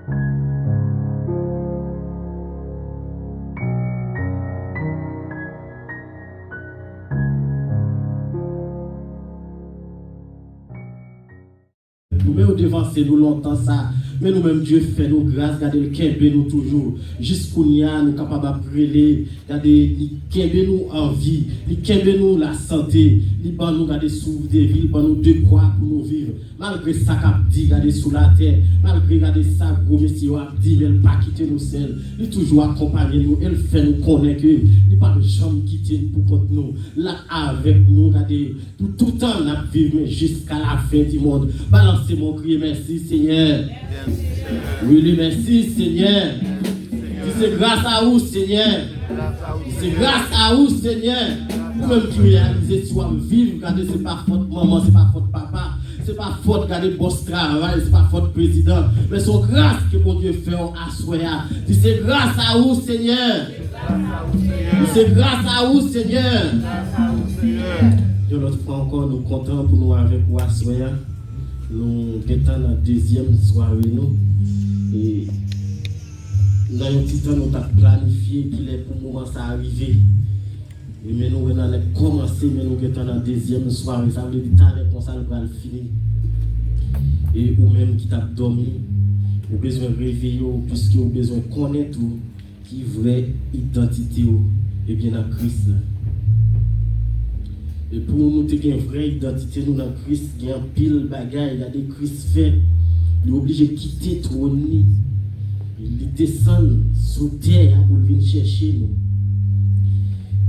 Nous-mêmes devancer nous longtemps ça, mais nous-mêmes Dieu fait nous grâce, gardez le kembe nous toujours. Jusqu'où nous sommes capables de brûler, gardez le kembe nous en vie, le kembe nous la santé, le ban nous garder sous des villes, ban nous de quoi pour nous vivre. Malgré ça qu'a dit garder sous la terre, malgré garder ça gros monsieur a dit elle pas quitter nous seul, il toujours accompagner nous, elle fait nous connaître que il pas jamais quitter pour contre nous. Là avec nous garder pour tout le temps n'a vivre jusqu'à la fin du monde. Balancez mon cri merci Seigneur. Oui, merci Seigneur. C'est grâce à vous Seigneur. C'est grâce à vous Seigneur. Vous-même qui réalisez soit vivre, regardez, c'est pas faute maman, c'est pas faute papa, c'est pas faute regarder boss travail, c'est pas faute président, mais c'est grâce que mon Dieu fait à soya. C'est grâce à vous Seigneur. C'est grâce à vous Seigneur. De l'autre fois encore, nous comptons pour nous avec vous à soya. Nous sommes dans la deuxième soirée nous et dans un petit temps nous avons planifié qu'il est pour le moment ça arriver. Mais nous avons commencé, mais nous sommes dans la deuxième soirée, ça veut dire que ça va finir. Et ou même qui t'a dormi, vous avez besoin de réveiller, puisque vous avez besoin de connaître tout, qui est vraie identité, et bien dans Christ. Et pour nous avoir une vraie identité, nous dans Christ, il y a un pile bagaille, il y a des Christ fait. Il est obligé de quitter le trône. Il descend sur terre pour venir chercher nous.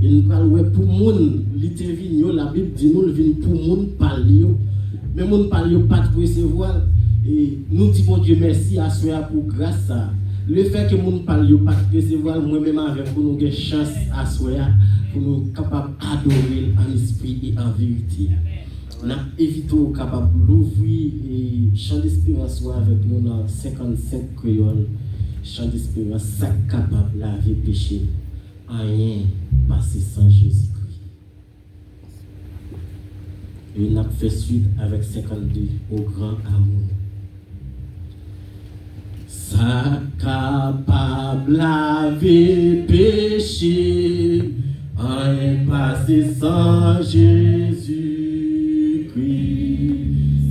Et nous parlons pour le monde, la Bible dit nous, il vient pour le monde parler. Mais le monde parle pas de recevoir. Et nous disons Dieu merci à soi pour grâce à le fait que le monde parle pas de recevoir, moi-même avec vous, nous avons chance à soi pour nous capables d'adorer en esprit et en vérité. Nous évitons capable d'ouvrir et chant d'espérance avec nous dans 55 créoles. Chant d'espérance, ça capable de laver péché. Rien passé sans Jésus-Christ. Et nous avons fait suite avec 52 au grand amour. Ça capable de laver péché. Rien passé sans Jésus-Christ.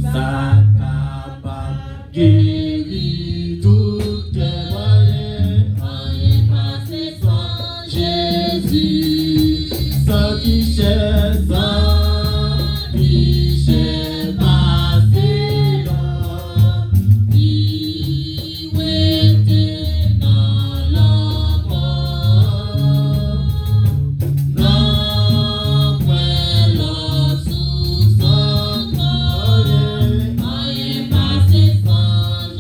Ça capable de guérir toutes les moyens. Rien passé sans Jésus. Sans guichet, sans guichet passé. Il était dans l'enfant. Non, point l'autre sous son trône. Rien passé sans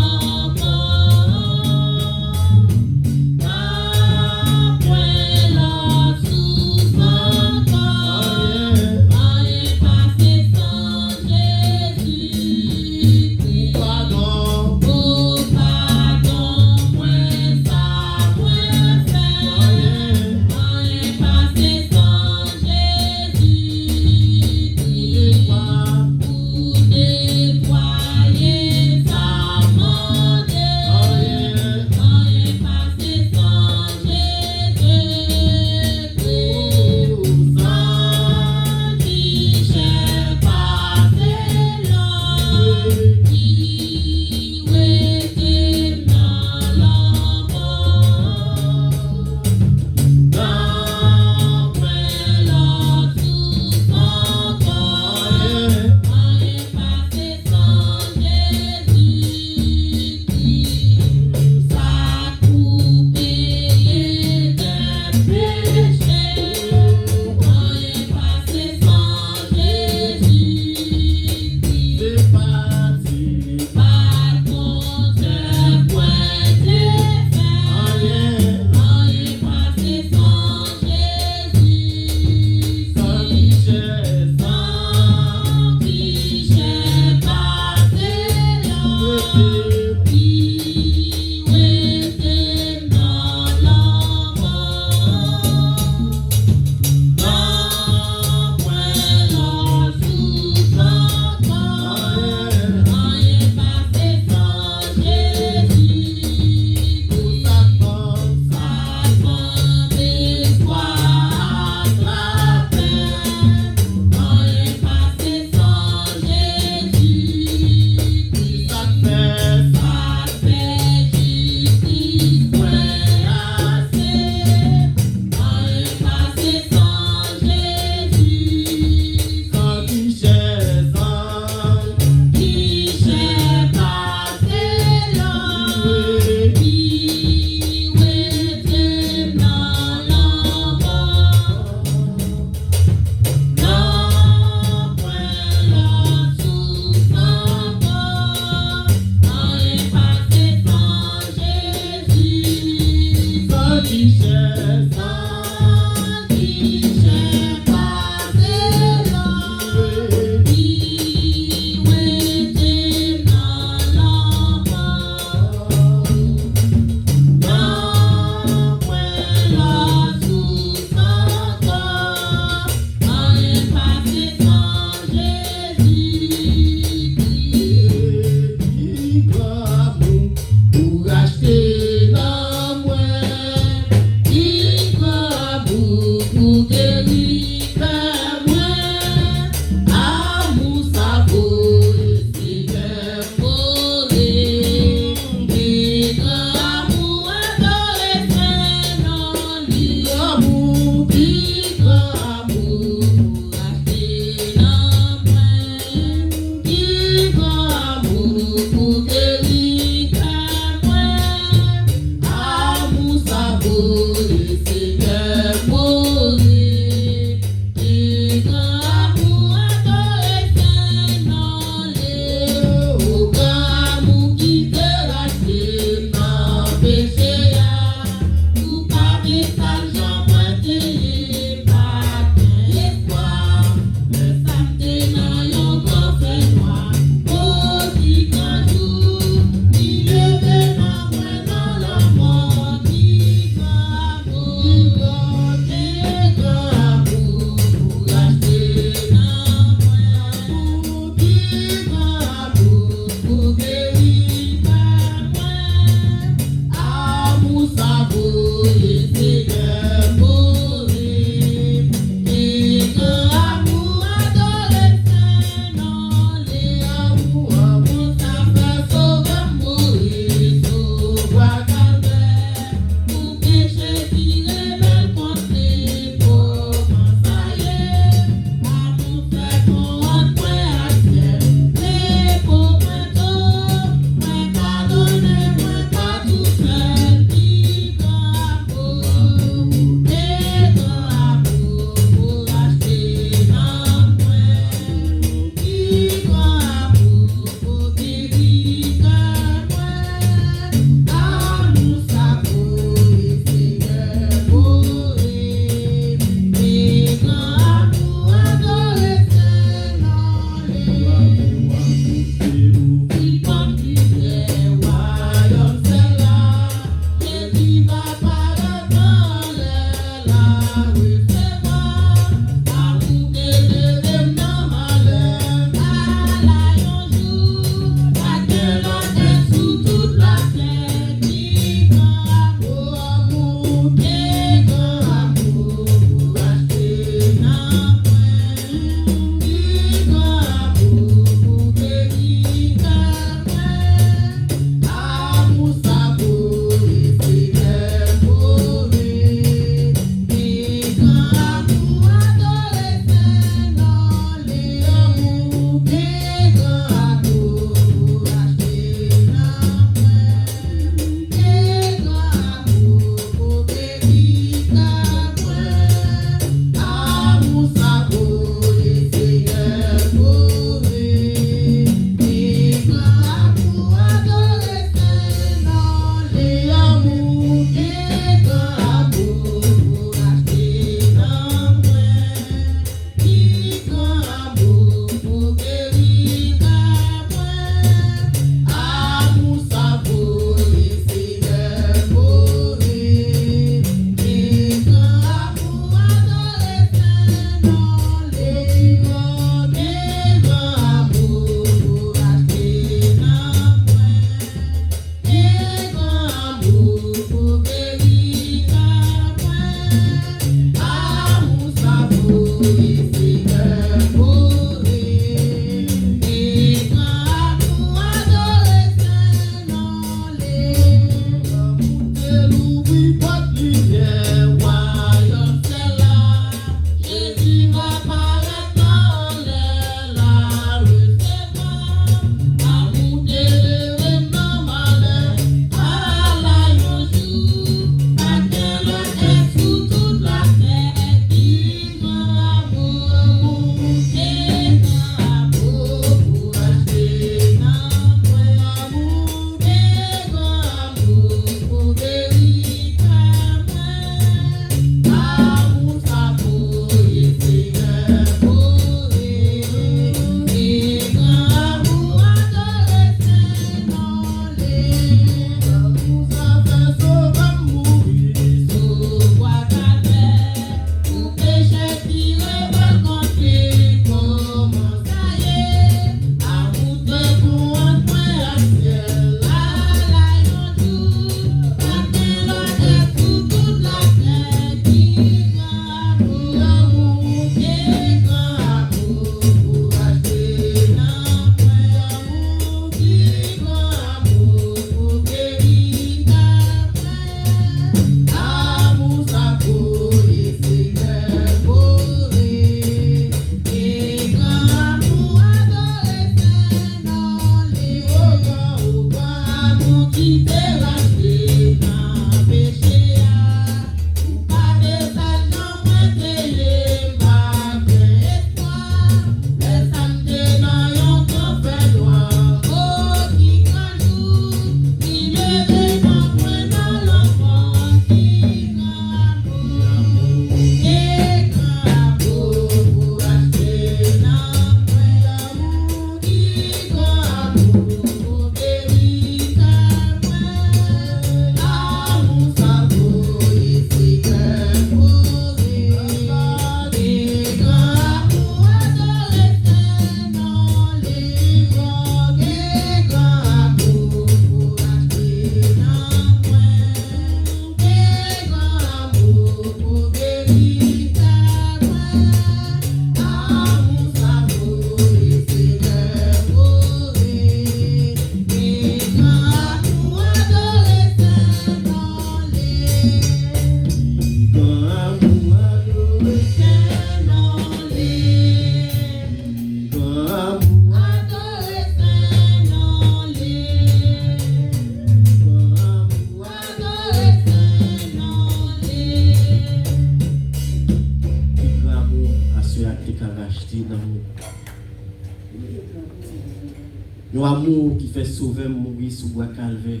Un amour qui fait sauver mourir sous bois calvaire.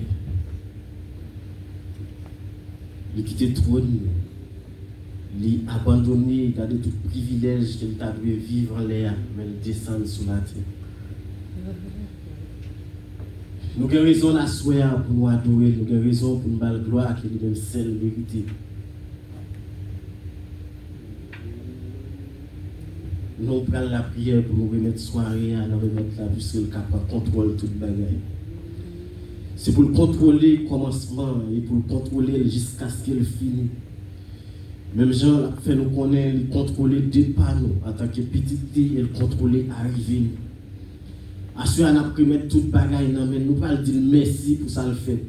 Il quitte le trône, il abandonné, garder tout privilège qu'il t'a dû vivre en l'air, mais il descend sous la terre. Nous avons raison à souhaiter pour nous adorer, nous avons raison pour nous faire gloire qui est même celle vérité. nous prenons la prière pour nous remettre soirée, nous remettre la vie sur le capable contrôle toute bagaille. C'est pour le contrôler le commencement et pour le contrôler jusqu'à ce qu'il finisse. Même Jean l'a fait nous connaître, il contrôler départ nous en tant que petit et il contrôler arrivée. Assuré n'a pris mettre toute bagaille dans mais nous pas dire merci pour ça le fait.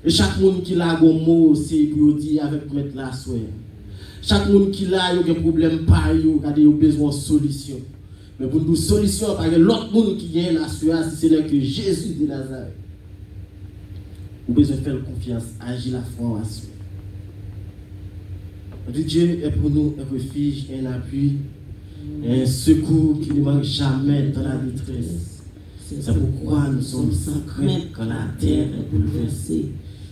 Et chaque monde qui l'a un mot c'est pour dire avec mettre la soeur. Chaque monde qui l'a un problème pas yo, regardez yo besoin de solution. Mais pour nous solution parce que l'autre monde qui gagne la soeur si c'est que Jésus de Nazareth. Vous besoin de faire confiance, agir la foi à soi. Dieu est pour nous un refuge, un appui, un secours qui ne manque jamais dans la détresse. C'est pourquoi nous sommes sans crainte quand la terre est bouleversée.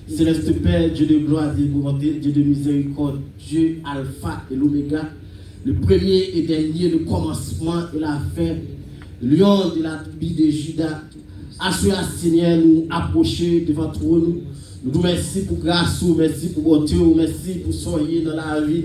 Céleste Père, Dieu de gloire, Dieu de miséricorde, Dieu Alpha et l'Oméga, le premier et dernier, le commencement et la fin, lion de la tribu de Juda, assurez Seigneur nous approcher devant trône. Nous vous remercions pour grâce, merci pour bonté, merci pour soyez dans la vie.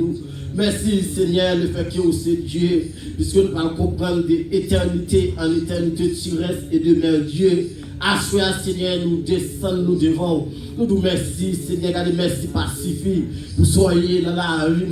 Merci Seigneur, le fait que vous êtes Dieu, puisque nous allons comprendre d'éternité en éternité, tu restes et demeures Dieu. Assurez Seigneur, nous descendons, nous devons. Nous vous remercions Seigneur, merci pacifique pour soyez dans la vie.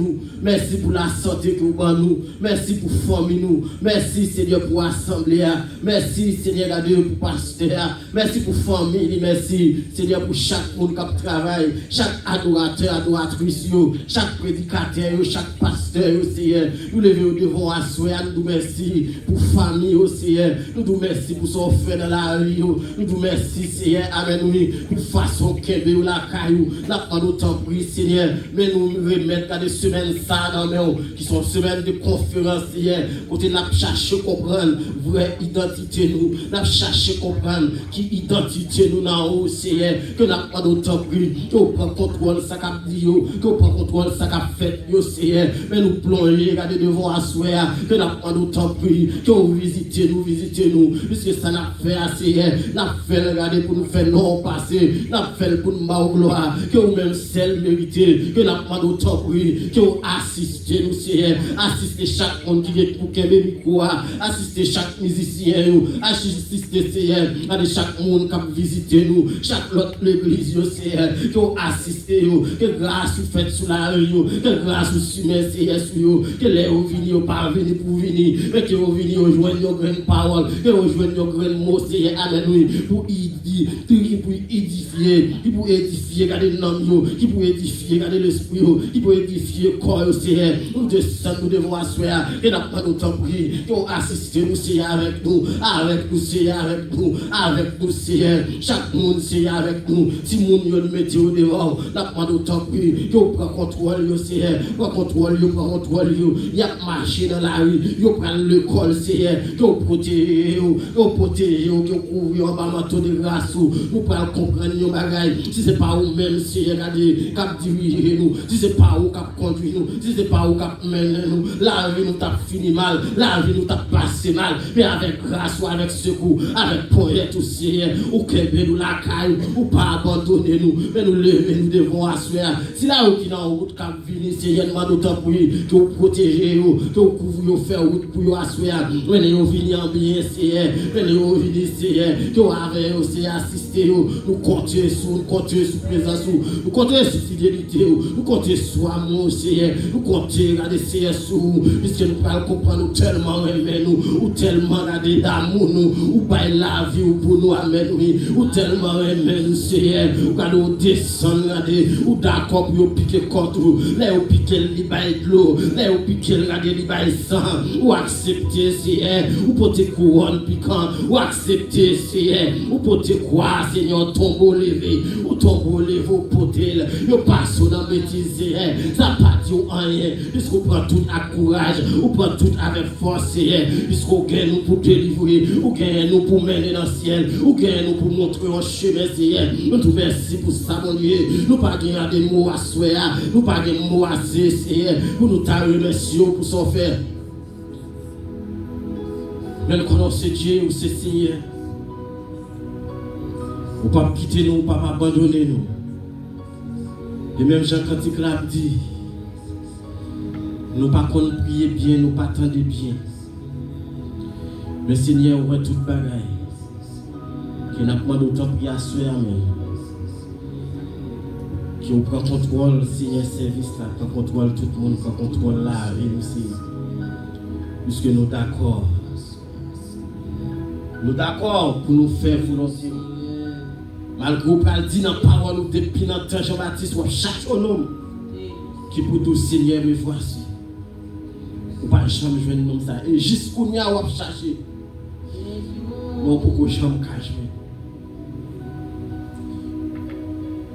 Merci pour la santé que vous avez nous. Merci pour former nous. Merci Seigneur pour assembler. Merci Seigneur pour pasteur. Merci pour famille. Merci Seigneur pour chaque monde qui travaille, chaque adorateur, adoratrice, chaque prédicateur, chaque pasteur, Seigneur. Nous levons devant assoir. Nous vous remercions pour famille, Seigneur. Nous vous remercions pour son frère dans la vie. Nous vous remercions Seigneur. Amen. Pour façon qu'elle ou la caillou. N'a pas d'autant pris Seigneur. Mais nous remettons à des semaines ça dans nous qui sont semaines de conférence hier. Côté n'a cherché comprendre vraie identité nous. N'a cherché comprendre qui identité nous dans haut Seigneur. Que n'a pas d'autant pris. Que on prend contrôle ça qu'a dit que on prend contrôle ça qu'a fait yo Seigneur. Mais nous plonger regarder devant assoir. Que n'a pas d'autant pris. Que on visiter nous. Puisque ça n'a fait Seigneur. N'a fait regarder pour nous faire non passer. N'a fait pour nous ma gloire. Que vous même celle mérité. Que n'a pas d'autant pris. Que vous assistez nous Seigneur. Assistez chaque monde qui est pour qu'elle quoi. Assistez chaque musicien. Assistez Seigneur. À chaque monde qui a visité nous. Chaque autre l'église Seigneur. Que vous assistez. Que grâce vous faites sous la rue. Que grâce vous suivez Seigneur sur vous. Que les vous venez pas venir pour venir. Mais que vous venez rejoindre nos grandes paroles. Que vous rejoignez nos grands mots Seigneur. Amen. Pour édifier. Qui pour édifier. Regardez l'homme. Qui pour édifier. Regardez l'esprit. Qui pour édifier le corps Seigneur. Nous descendons, nous devons asseoir. Et n'a pas d'autant pris. Qu'on assiste nous Seigneur avec nous. Avec nous Seigneur. Avec nous. Avec nous Seigneur. Chaque monde Seigneur avec nous. Si nous nous mettons au devant. N'a pas d'autant pris. Qu'on prend contrôle Seigneur. Prend contrôle. Il y a marché dans la rue. Qu'on prend le col Seigneur. Qu'on protège. Qu'on couvre en bas manteau de grâce. Nous prenons comprendre nos bagailles. Si ce n'est pas vous-même Seigneur. Cap diriger nous. Si ce n'est pas vous cap conduire nous. Si ce n'est pas vous cap mener nous. La vie nous t'a fini mal. La vie nous t'a passé mal. Mais avec grâce ou avec secours. Avec poète tout Seigneur. Ou qu'elle nous la caille. Ou pas abandonner nous. Mais nous lever nous devons asseoir. Si là où qui dans la route cap venir Seigneur. Nous d'autant pour que vous protégez. Que vous couvrez. Faire route pour vous asseoir. Mais nous venons en bien Seigneur. Mais nous venons Seigneur. Que vous avez aussi assisté. Nous comptons sur présence. Nous comptons sur fidélité. Nous comptons sur amour Seigneur. Nous comptons regarder Seigneur sur nous. Puisque nous pouvons comprendre tellement aimer nous. Ou tellement regarder d'amour nous. Ou pas la vie pour nous amen ou tellement aimer nous Seigneur. Ou quand nous descendons regarder. Ou d'accord pour piquer contre nous. Là ou piquer le bail de l'eau. Là ou piquer regarder le bail sang. Ou accepter Seigneur. Ou porter couronne piquant. Ou accepter Seigneur. Ou porter quoi Seigneur tombeau levé. Ou tombeau levé au potel. Yo passe dans bêtise Seigneur. Ça pas dit rien. Puisqu'on prend tout à courage. On prend tout avec force Seigneur. Puisqu'on gagne nous pour délivrer. On gagne nous pour mener dans le ciel. On gagne nous pour montrer un chemin Seigneur. Nous te merci pour ça mon Dieu. Nous pas gagner des mots à souhaiter. Nous pas gagner des mots à Seigneur. Pour nous t'en remercier pour son faire. Mais nous connaissons Dieu ou c'est Seigneur. Ou pas quitter nous, ou pas abandonner nous. Et même Jean Cantique l'a dit, nous pas qu'on prier bien, nous pas attendre bien. Le Seigneur ouvre toute bagaille. Qui n'a pas d'autant prier à soi même. Qui prend contrôle, Seigneur, service là, prend contrôle tout le monde, prend contrôle la vie aussi. Puisque nous d'accord. Nous d'accord pour nous faire volonté. Malgré qu'elle dit dans la parole depuis notre Jean-Baptiste, on cherche un homme qui pour tout Seigneur me voici. On ne peut jamais jouer un homme ça. Et jusqu'où nous avons cherché. Non, pour que jamais cache.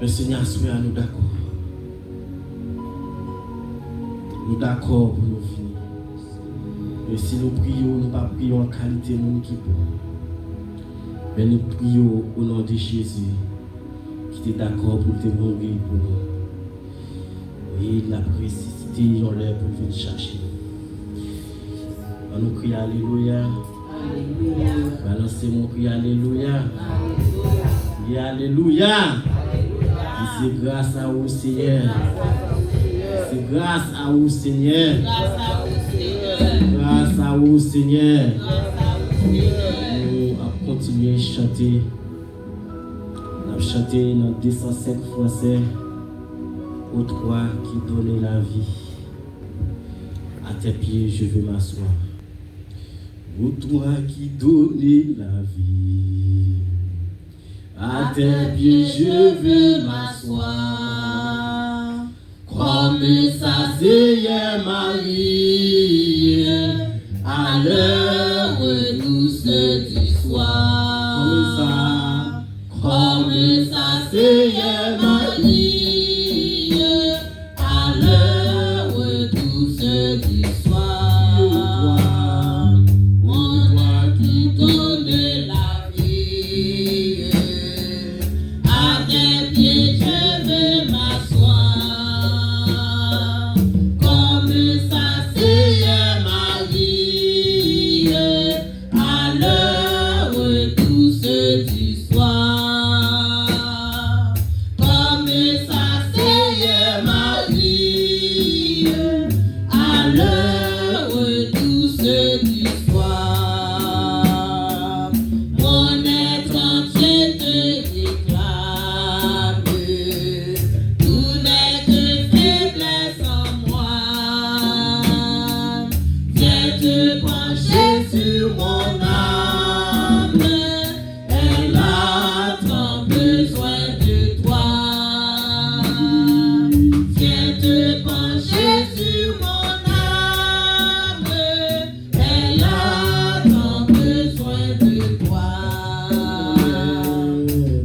Le Seigneur soit à nous d'accord. Nous d'accord pour nous finir. Et si nous prions, nous ne pas prions en qualité de nous qui pour. Mais nous prions au nom de Jésus, qui est d'accord pour te mourir pour nous. Et la précipité, ils ont l'air pour venir chercher. On nous crie Alléluia. Alléluia. Balancez mon cri Alléluia. Alléluia. Alléluia. C'est grâce à vous, Seigneur. C'est grâce à vous, Seigneur. Grâce à vous, Seigneur. Nous allons continuer à chanter. Nous allons chanter dans 205 français. Ô toi qui donnes la vie. À tes pieds, je vais m'asseoir. Ô toi qui donnes la vie. À tes pieds, je vais m'asseoir. Comme ça, Seigneur Marie, à l'heure douce du soir. Comme ça, Seigneur Marie, à l'heure douce du soir. Mon toi qui donne la vie. À tes pieds, je veux m'asseoir. Comme ça, Seigneur Marie, à l'heure douce du soir. Comme ça, Seigneur Marie, à l'heure douce du soir. Mon être entier te réclame. Tout n'est que faiblesse en moi. Viens te pencher sur mon âme. Elle a tant besoin de toi. Viens te pencher sur mon âme. Elle a tant besoin de toi.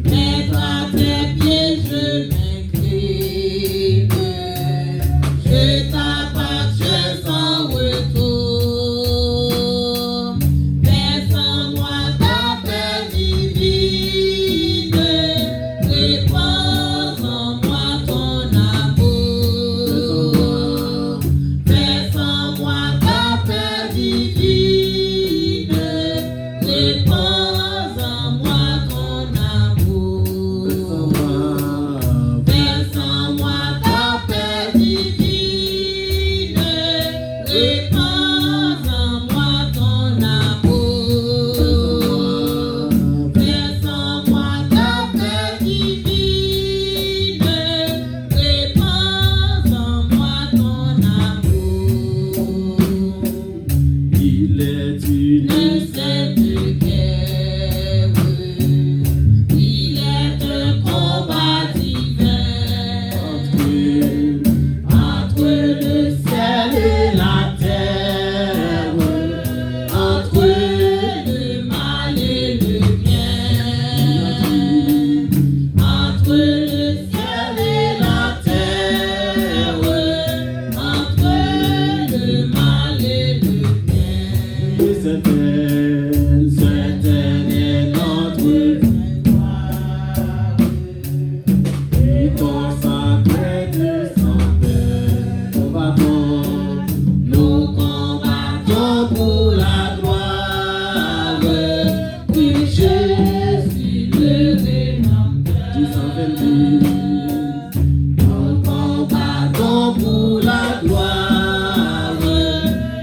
Mettre à tes pieds, je m'incline. Je t'appartiens sans retour. Verse en moi ta paix divine. Repose en moi ton amour. Verse en moi ta paix divine. Repose en moi ton amour. Verse en moi ta paix divine. Repose en moi ton amour. Verse en moi ta paix divine. Repose en moi ton amour. Il est une sainte guerre. Il est un combat divin entre le ciel et la terre, entre le mal et le bien, entre le ciel et la terre, entre le mal et le bien. Certaine est notre victoire. Et ton sacré de santé, nous combattons pour la gloire de Jésus le Rédempteur. Nous combattons pour la gloire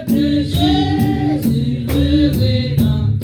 de Jésus le Rédempteur.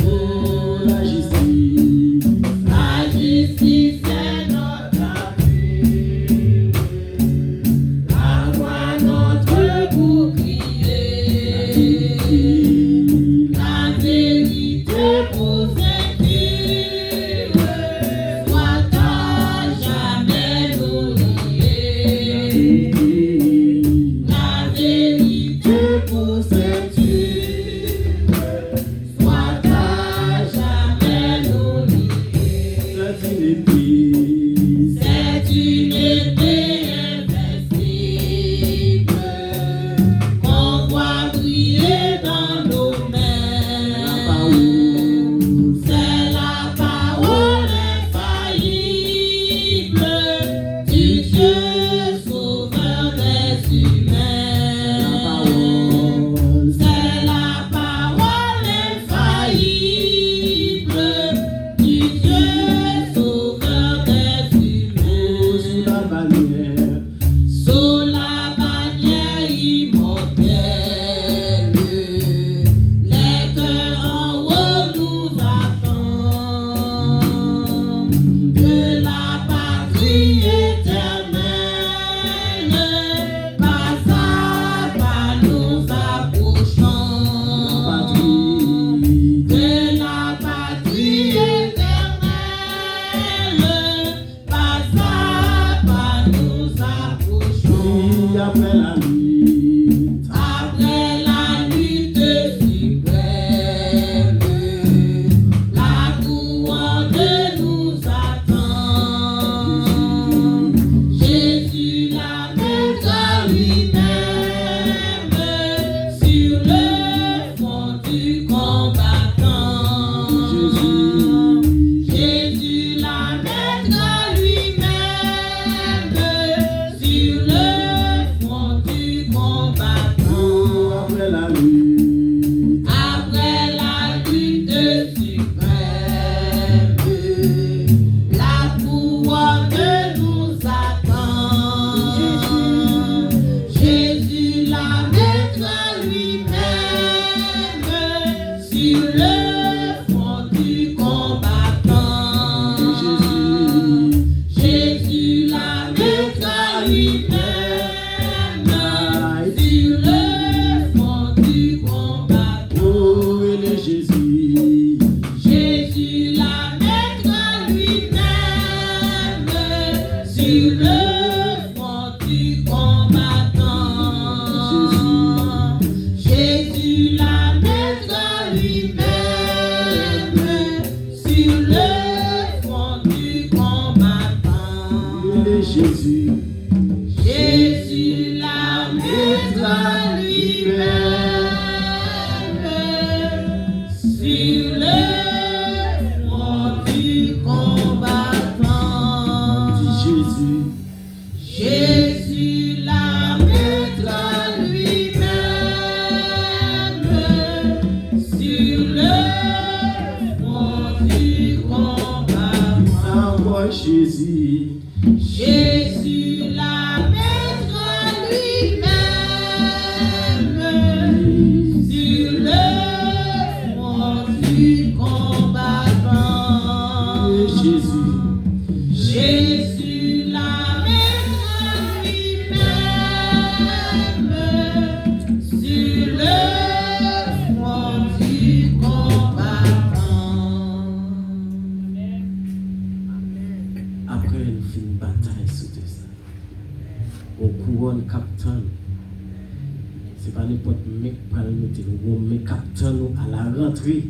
pral mettre nous mais capteur nous à la rentrée.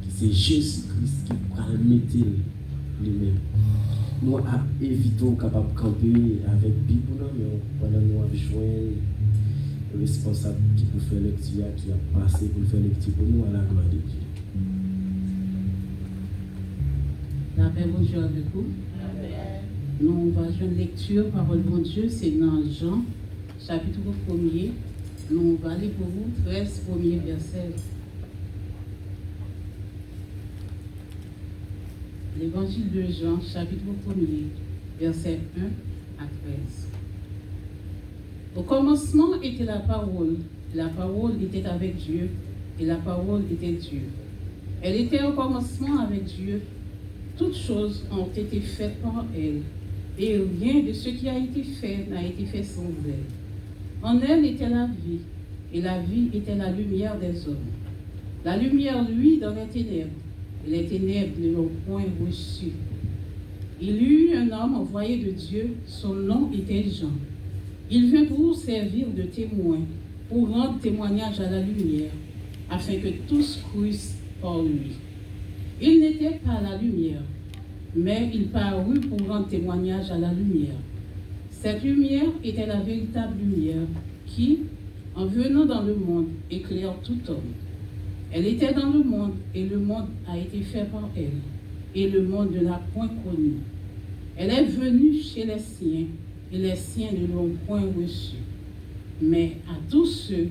C'est Jésus-Christ qui pral mettre lui-même. Nous évitons capable de camper avec Bible, mais pendant nous avons joint le responsable qui peut faire lecture, qui a passé pour faire lecture pour nous à la gloire de Dieu. La paix, bonjour avec vous. Nous allons jouer une lecture, parole de Dieu, c'est dans Jean, chapitre 1er. Nous allons aller pour vous, 13 premiers versets. L'évangile de Jean, chapitre 1er, versets 1 à 13. Au commencement était la parole était avec Dieu, et la parole était Dieu. Elle était au commencement avec Dieu. Toutes choses ont été faites par elle, et rien de ce qui a été fait n'a été fait sans elle. En elle était la vie, et la vie était la lumière des hommes. La lumière, lui, dans les ténèbres, et les ténèbres ne l'ont point reçu. Il y eut un homme envoyé de Dieu, son nom était Jean. Il vint pour servir de témoin, pour rendre témoignage à la lumière, afin que tous crussent par lui. Il n'était pas la lumière, mais il parut pour rendre témoignage à la lumière. Cette lumière était la véritable lumière qui, en venant dans le monde, éclaire tout homme. Elle était dans le monde, et le monde a été fait par elle, et le monde ne l'a point connue. Elle est venue chez les siens, et les siens ne l'ont point reçue. Mais à tous ceux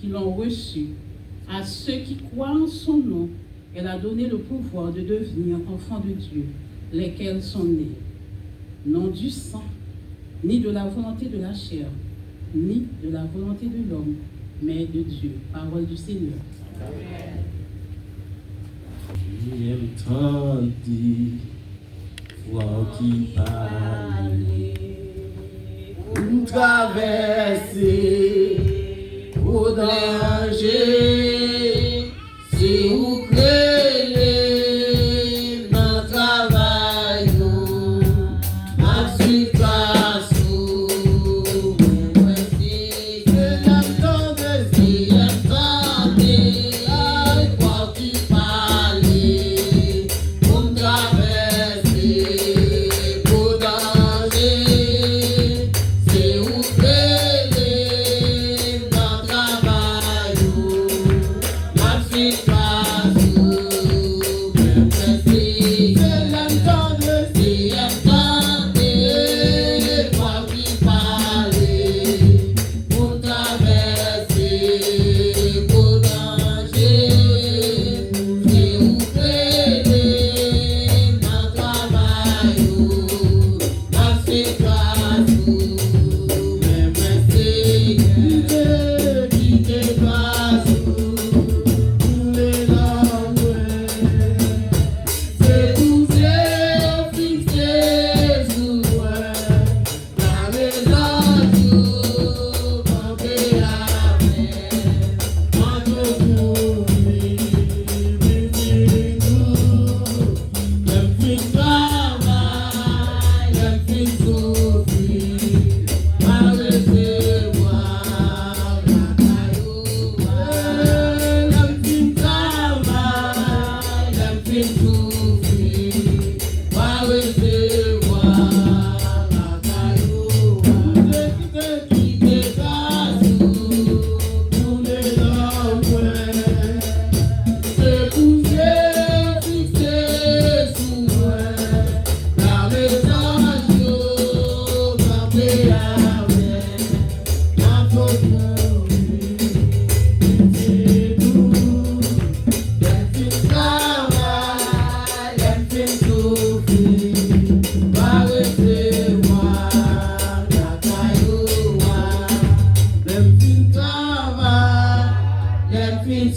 qui l'ont reçue, à ceux qui croient en son nom, elle a donné le pouvoir de devenir enfants de Dieu, lesquels sont nés, non du sang, ni de la volonté de la chair, ni de la volonté de l'homme, mais de Dieu. Parole du Seigneur. Amen. J'aime tant dire, voir qui parle, pour traverser au danger, si vous créez dans le travail, ma suite passe.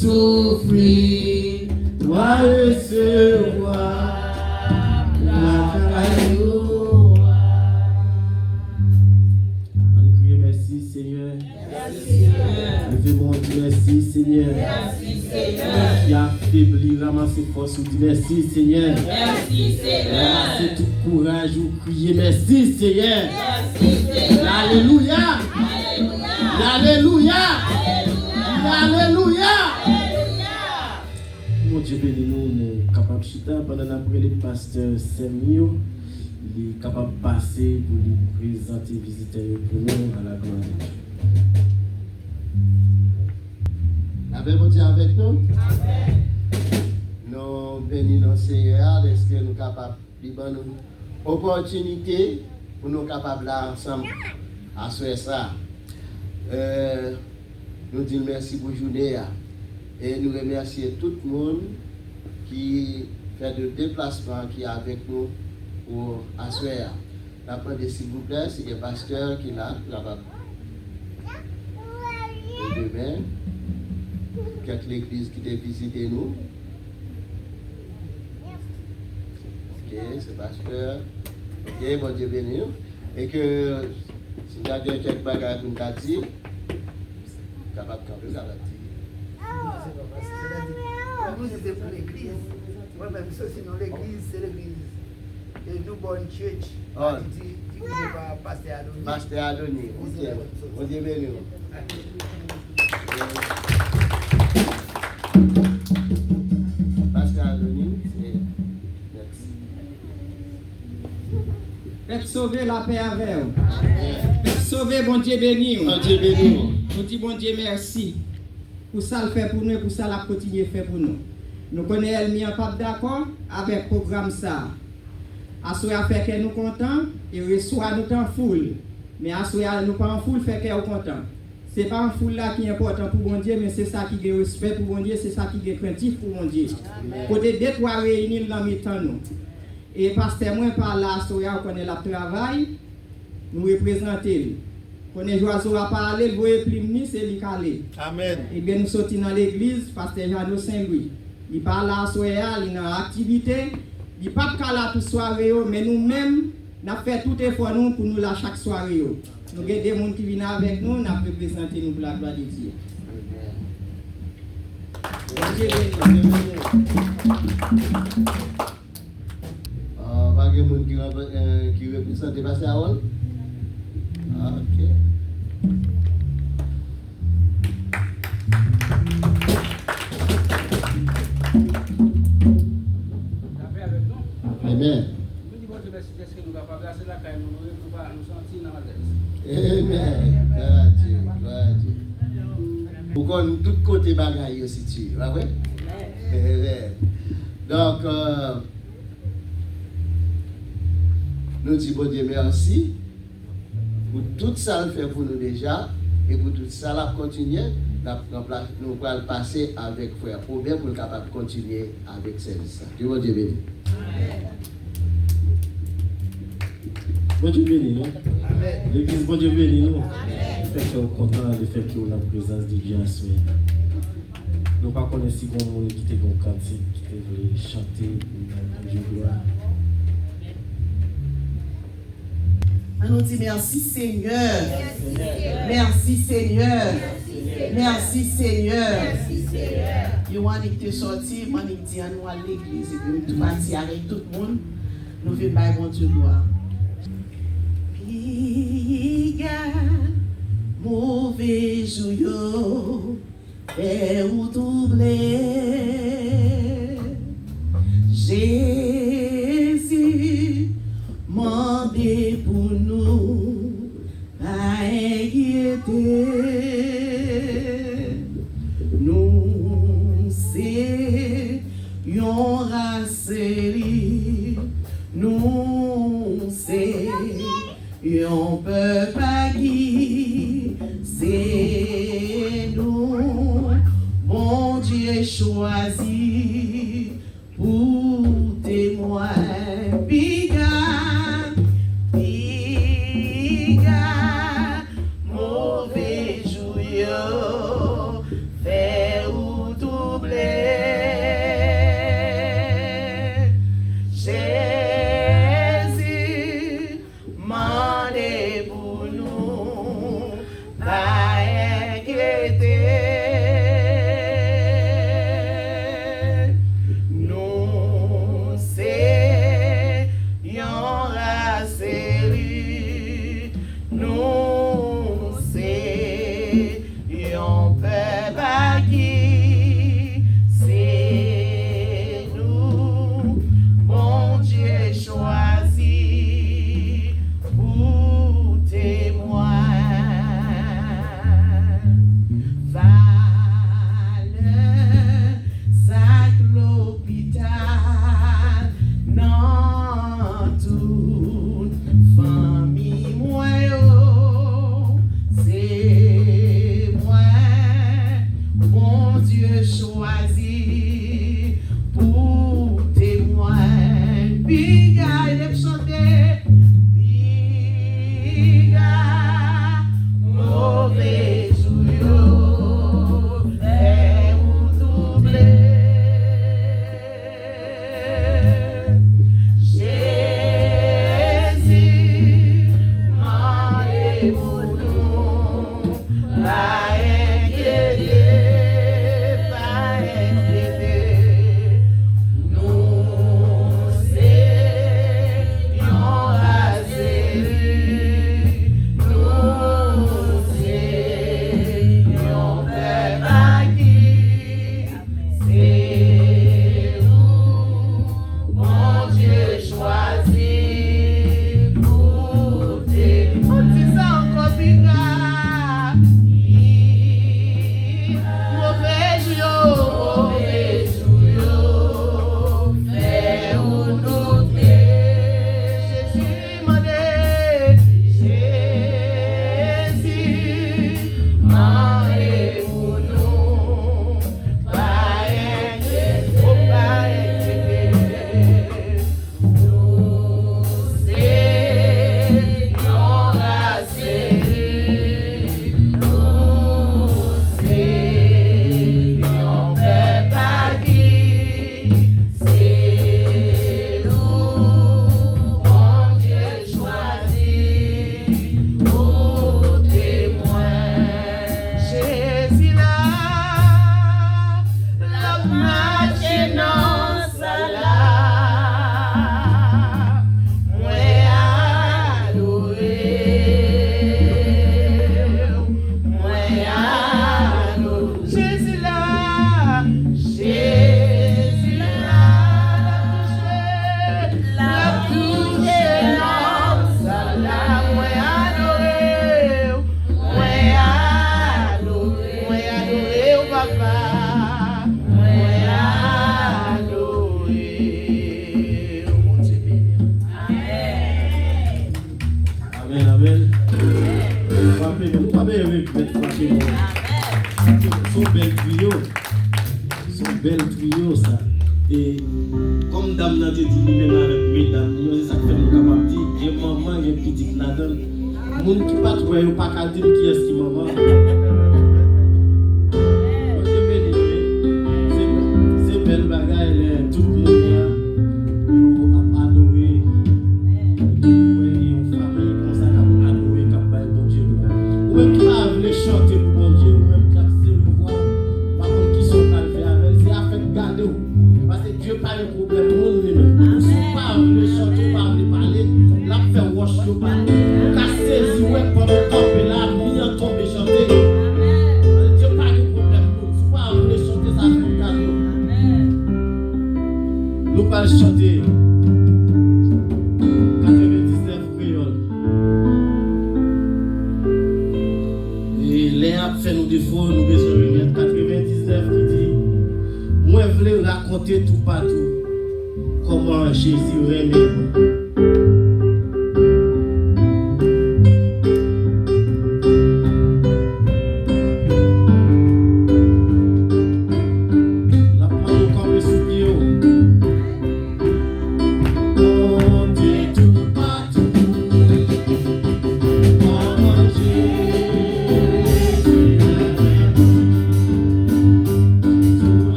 Souffrir, doit recevoir la caillou. On crie merci Seigneur. Levez-moi, dit merci Seigneur. Qui a affaibli, ramassé force, ou dit merci Seigneur. Ramassé tout courage, ou crier merci Seigneur. Alléluia. Alléluia. Alléluia. Mon Dieu béni nous, nous capables de chuter pendant après les pasteurs Semio, il est capable de passer pour lui présenter visiteurs pour nous à la gloire de Dieu. Avez-vous avec nous? Amen. Nous bénissons le Seigneur, est-ce que nous sommes capables de donner une opportunité pour nous capables là ensemble à faire ça. Nous disons merci pour la journée et nous remercions tout le monde qui fait de déplacement qui est avec nous pour assurer. D'après s'il vous plaît, c'est le pasteur qui est là, et demain, quelques églises qui ont visité nous. Ok, c'est pasteur. Ok, bon Dieu béni. Et que si vous avez quelques bagages pour nous dire, capable de camper, ça va dire. Nous, c'était pour l'église. Moi-même, ça, sinon l'église, c'est l'église. Et nous, bonne church. Tu ne pas passer à Adonis. Pasteur Adonis, ok. Bon Dieu béni. Pasteur Adonis, merci. Faites sauver la paix avec vous. Faites sauver, bon Dieu béni. Bon Dieu béni. Nous disons, bon Dieu, merci. Pour ça, le fait pour nous et pour ça, la continuer faire pour nous. Nous connaissons Elmi en pas d'accord avec le programme ça. Assoya fait que nous contents et reçoit nous en foule. Mais Assoya nous pas en foule fait que nous contents. Ce n'est pas en foule là qui est important pour bon Dieu, mais c'est ça qui est respect pour bon Dieu, c'est ça qui est craintif pour bon Dieu. Côté deux trois réunis dans le temps nous. Et pasteur moi par là Assoya on connaît le travail, nous représenter. Quand les oiseaux à parler, vous voyez plus c'est lui calé. Amen. Et bien nous sortis dans l'église, pasteur Jean Saint-Louis. Il parle à Soya, il est en activité, il n'est pas là toute soirée, mais nous-mêmes, nous avons fait tout effort nous pour nous là chaque soirée. Nous avons des gens qui viennent avec nous, nous avons présenté nous pour la gloire de Dieu. Pas de monde qui représente le pasteur Harold? Ok. Amen. Amen. Pourquoi nous tous côtés bagaille aussi tu vois vrai? Donc nous disons bon Dieu merci pour tout ça le fait pour nous déjà et pour tout ça la continuer nous allons passer avec frère Robert pour être capable de continuer avec service. Dieu bon Dieu béni. Bon Dieu béni, non? L'église, bon Dieu béni, non? Le fait qu'on est content, le fait qu'on a la présence de Dieu à soi. Nous ne connaissons pas si on qui était bon cantique, qui était chanter, Dieu gloire. On nous dit merci Seigneur. Merci Seigneur. Merci Seigneur. You want to sortir, moi je dis à nous à l'église et puis nous partir avec tout le monde. Nous venons par bon Dieu gloire. Mauvais joyau et ou doublé Jésus mandé pour nous à inquiéter nous c'est yon rasseli nous c'est yon peuple qui c'est nous, bon Dieu choisi pour témoin. Biga, mauvais joyau, fait ou doublé. Jésus, mandé pour nous, pas inquiéter. marcher dans sa la. Son bel trio ça. Et comme dame n'a dit lui-même avec mesdames, c'est ça que nous capable de dire, j'ai maman, j'ai petite là-dedans. Moun qui pas trouvé ou pas qu'à dire qui est-ce qui maman. C'est belle bagaille, tout le monde a adoré. Une famille comme ça qui a adoré, qui a pas bon Dieu. Ou même qui va venir chanter pour bon Dieu, ou même qui a servir. Par contre, qui sont pas le faire avec, c'est à faire garder. Parce que Dieu pas de problème, nous lui-même. Nous ne sommes pas venus chanter, pas venus parler, là faire wash, nous pas. Nous casser, si ouais, pendant le temps, et là, bien tomber, chanter. Dieu pas de problème, nous ne sommes pas venus chanter, ça fait garder. Nous pas chanter. 99 créoles. Et les apps fait nous défaut, nous besoin de mettre 99 qui dit moi je voulais raconter tout partout comment Jésus aimait.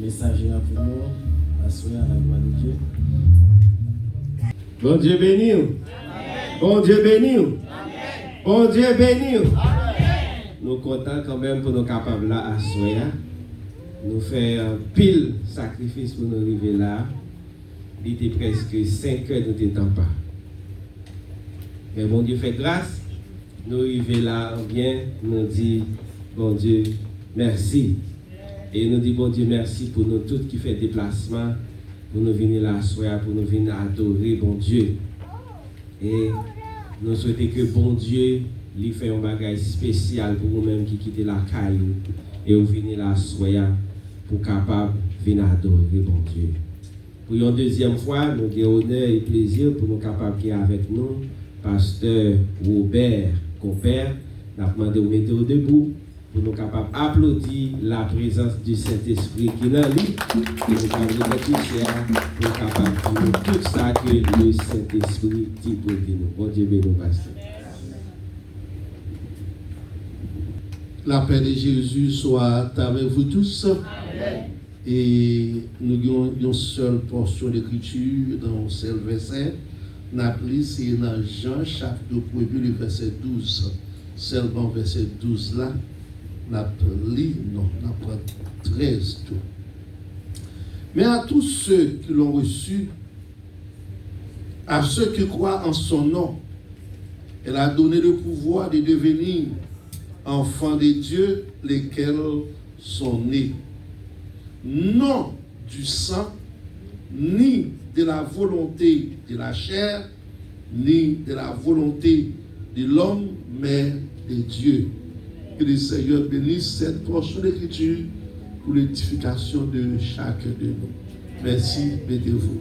messager pour nous, assurer à la gloire de Dieu. Bon Dieu béni. Bon Dieu béni. Bon Dieu béni. Nous sommes contents quand même pour nous capables là à soya. Nous faisons un pile sacrifice pour nous arriver là. Il était presque 5 heures, nous n'étions pas. Mais bon Dieu fait grâce. Nous arrivons là bien, nous disons bon Dieu merci. Et nous disons bon Dieu merci pour nous tous qui fait déplacement, pour nous venir là soya, pour nous venir adorer bon Dieu. Et nous souhaitons que bon Dieu lui fait un bagage spécial pour vous-même qui quittez la caillou et vous venez là soya pour capable venir adorer bon Dieu. Pour une deuxième fois, nous avons honneur et plaisir pour nous capables qui avec nous, pasteur Robert Compère, nous avons demandé de mettre debout pour nous capables d'applaudir la présence du Saint-Esprit qui est là, et nous capables de pour nous capables de dire tout ça que le Saint-Esprit dit pour nous. Bon Dieu béni, pasteur. La paix de Jésus soit avec vous tous. Amen. Et nous avons une seule portion d'écriture dans un seul verset. Nous c'est dans Jean chapitre 1, le verset 12. Seulement verset 12 là. Nous non, nous 13 tout. Mais à tous ceux qui l'ont reçu, à ceux qui croient en son nom, elle a donné le pouvoir de devenir enfants de Dieu, lesquels sont nés. Non du sang, ni de la volonté de la chair, ni de la volonté de l'homme, mais de Dieu. Que le Seigneur bénisse cette portion d'écriture pour l'édification de chacun de nous. Merci, mettez-vous.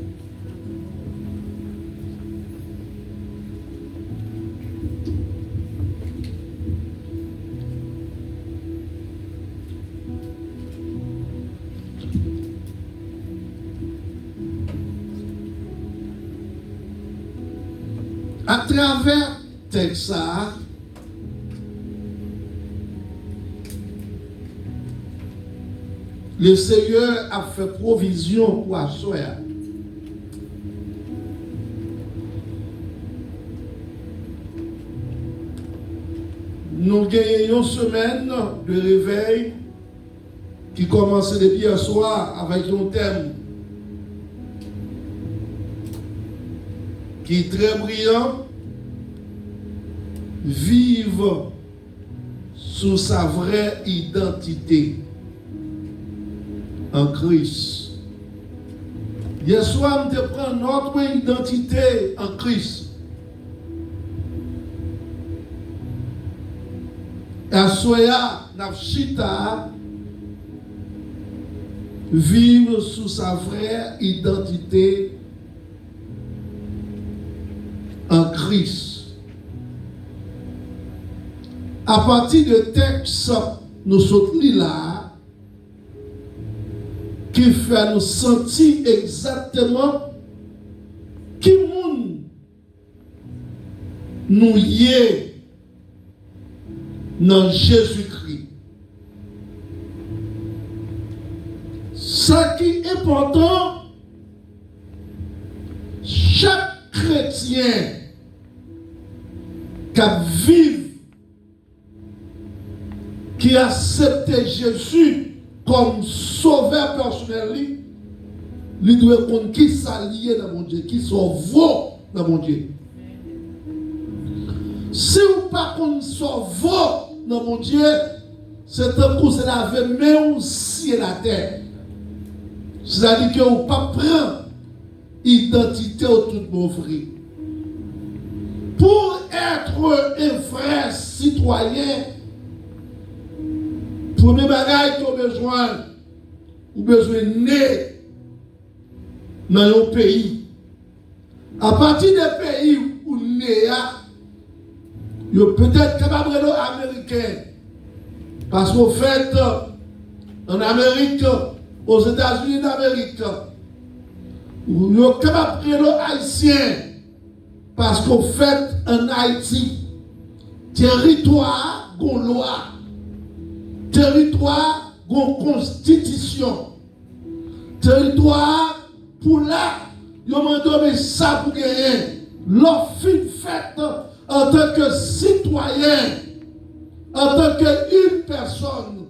À travers Texas, le Seigneur a fait provision pour Assoya. Nous gagnons une semaine de réveil qui commence depuis hier soir avec un thème qui est très brillant. Vivre sous sa vraie identité en Christ. Hier soir, nous prenons notre identité en Christ. Et soya nafshita vivre sous sa vraie identité en Christ. À partir de texte, nous sommes là, qui fait nous sentir exactement qui monde nous y est dans Jésus-Christ. Ce qui est important, chaque chrétien qui vit, qui accepte Jésus comme sauveur personnel, il doit comprendre qui s'allie dans mon Dieu, qui sauve dans mon Dieu. Si vous ne pas sauve dans mon Dieu, c'est un coup, c'est la vie, mais aussi la terre. C'est-à-dire que vous ne pas prendre identité au tout mon frère. Pour être un frère citoyen, premier bagage que vous avez besoin de naître dans un pays. À partir des pays où vous naissez, vous êtes peut-être capable d'être américain. Parce qu'au fait, en Amérique, aux États-Unis d'Amérique, vous êtes capable d'être haïtien. Parce qu'au fait, en Haïti, territoire, loi. Territoire, une constitution. territoire pour là, ils m'ont donné ça pour gagner. Leur fin faite en tant que citoyen, en tant qu'une personne,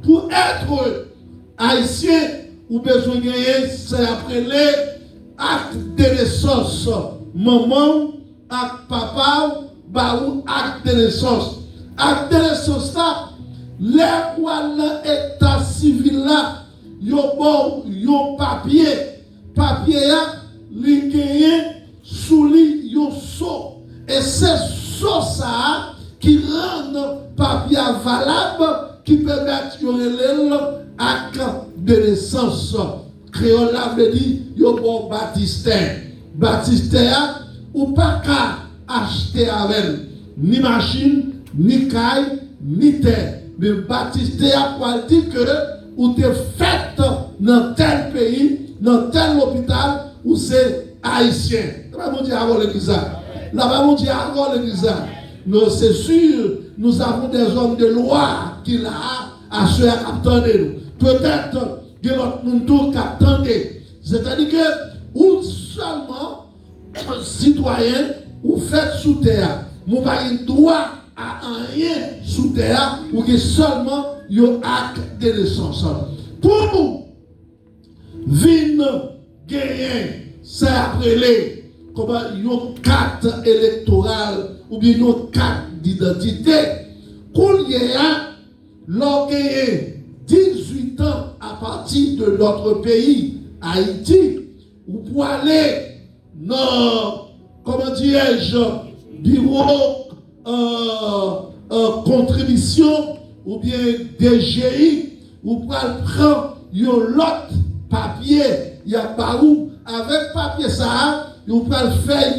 pour être haïtien, ou besoin de gagner, c'est après les actes de naissance. Maman, acte papa, bah ou acte de naissance. Acte de naissance là, les ou l'état civil là, yon bon, yon papier là, li gagne sous li yon so. Et c'est so ça qui rend papier valable, qui permet yon acte de naissance. Créole la veut dire yon bon baptistère. Baptistère ou pas qu'à acheter avec ni machine, ni caille, ni terre. Mais baptistère pour dire que ou te fait dans tel pays, dans tel hôpital, où c'est haïtien. La Bible dit avant l'église. La Bible dit avant l'église. Nous, c'est sûr, nous avons des hommes de loi qui l'a assuré à attendre. Peut-être que notre monde qui attendait. C'est-à-dire que, ou seulement, citoyen, ou fait sous terre. Nous n'avons pas droit à rien sous terre, ou que seulement, il y a un acte de naissance. Pour nous, vin gagner, c'est après les, comme une carte électorale, ou bien une carte d'identité. Qu'on y a, l'on gagne 18 ans à partir de notre pays, Haïti, ou pour aller dans, comment dirais-je, bureau contribution, ou bien DGI, ou pour prendre l'autre papier, il y a pas où, avec papier ça, vous pouvez faire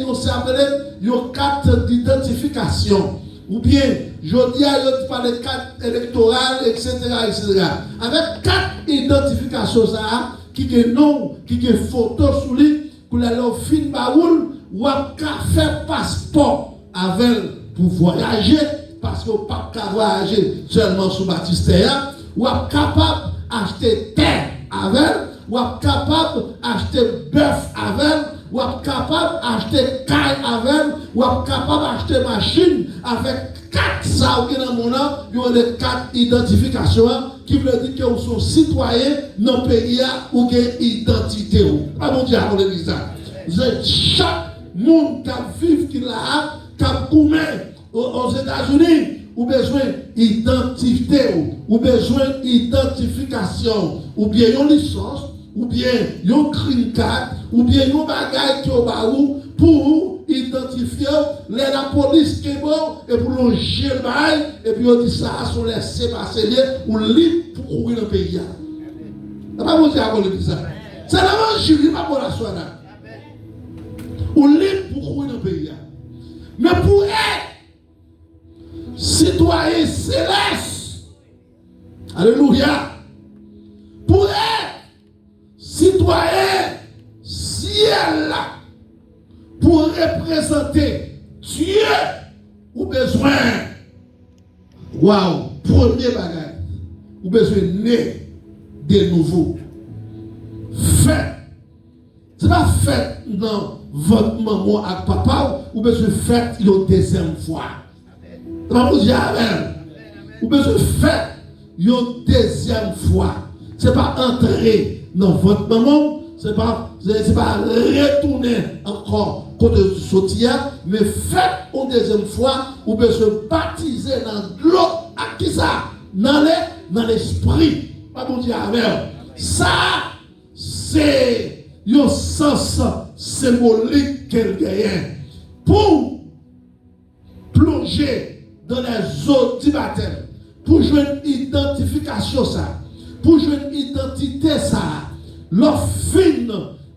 une carte d'identification. Ou bien, je dis à l'autre par les cartes électorales, etc., etc. Avec carte d'identification ça, qui est nom, qui est photo sous lui, pour aller au film baoul, ou à faire passeport avec pour voyager, parce qu'on ne peut pas voyager seulement sous baptistère, ou à capable d'acheter terre avec, ou à capable d'acheter bœuf avec, ou à capable d'acheter caille avec, ou à capable d'acheter machine avec 4 ça ou dans mon nom, il y a des 4 identifications qui veut dire que vous sont citoyens dans le pays ou une identité. Pas mon diable, l'église. Chaque monde qui vit qui là, qui a gourmet aux États-Unis, ou besoin d'identité, ou besoin d'identification, ou bien une licence, ou bien un green card, ou bien un bagage qui est au baou pour identifier la police qui est bon, et pour longer le bail, et puis on dit ça, on laisse passer, ou libre pour courir dans le pays. Ça va vous dire à ça. C'est l'évangile, pas pour la soirée. Ou libre pour courir dans le pays. Mais pour être citoyen céleste, alléluia, pour être citoyen ciel, pour représenter Dieu, ou besoin, waouh, premier bagage, ou besoin né de nouveau. Fait, c'est pas fait dans votre maman et papa, ou besoin fait une deuxième fois. C'est pas vous dire amen. Ou besoin fait une deuxième fois. C'est pas entrer dans votre maman, c'est pas retourner encore côté du soutien, mais faites une deuxième fois, ou besoin baptiser dans l'eau, à qui ça? Dans l'esprit. Pas vous dire amen. Ça, c'est un sens symbolique qu'elle gagne. Pour plonger dans les eaux du baptême, pour jouer une identification ça, pour jouer une identité ça, leur fine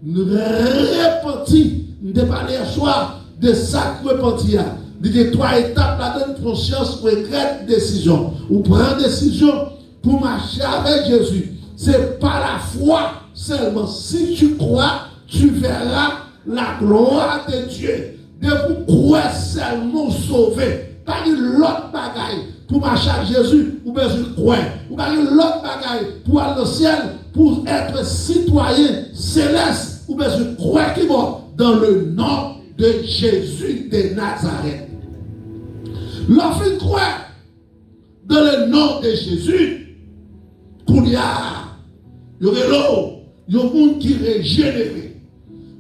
repentit, ne pas les soir de ça repentir. Il y a 3 étapes là-dedans de conscience pour une décision. Ou prendre décision pour marcher avec Jésus. C'est pas la foi seulement. Si tu crois, tu verras la gloire de Dieu. De vous croire seulement sauvé. Pas une autre bagaille. pour marcher avec Jésus, ou besoin de croire. Ou pas l'autre bagaille pour aller au ciel, pour être citoyen céleste, ou besoin de croire qui va dans le nom de Jésus de Nazareth. L'offre de croire dans le nom de Jésus, qu'il y aurait l'eau, il y a un monde qui est régénéré.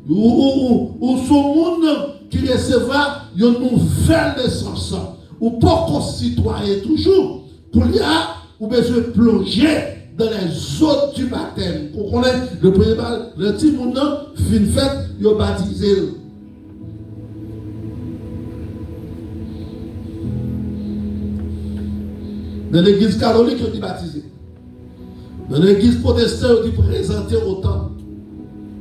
Ou son monde qui recevra une nouvelle naissance. Ou pas concitoyen toujours, pour y a, ou besoin de plonger dans les eaux du baptême. Pour connaître le premier le petit monde, fin fait, il a baptisé. Dans l'église catholique, il a baptisé. Dans l'église protestante, il a présenté autant.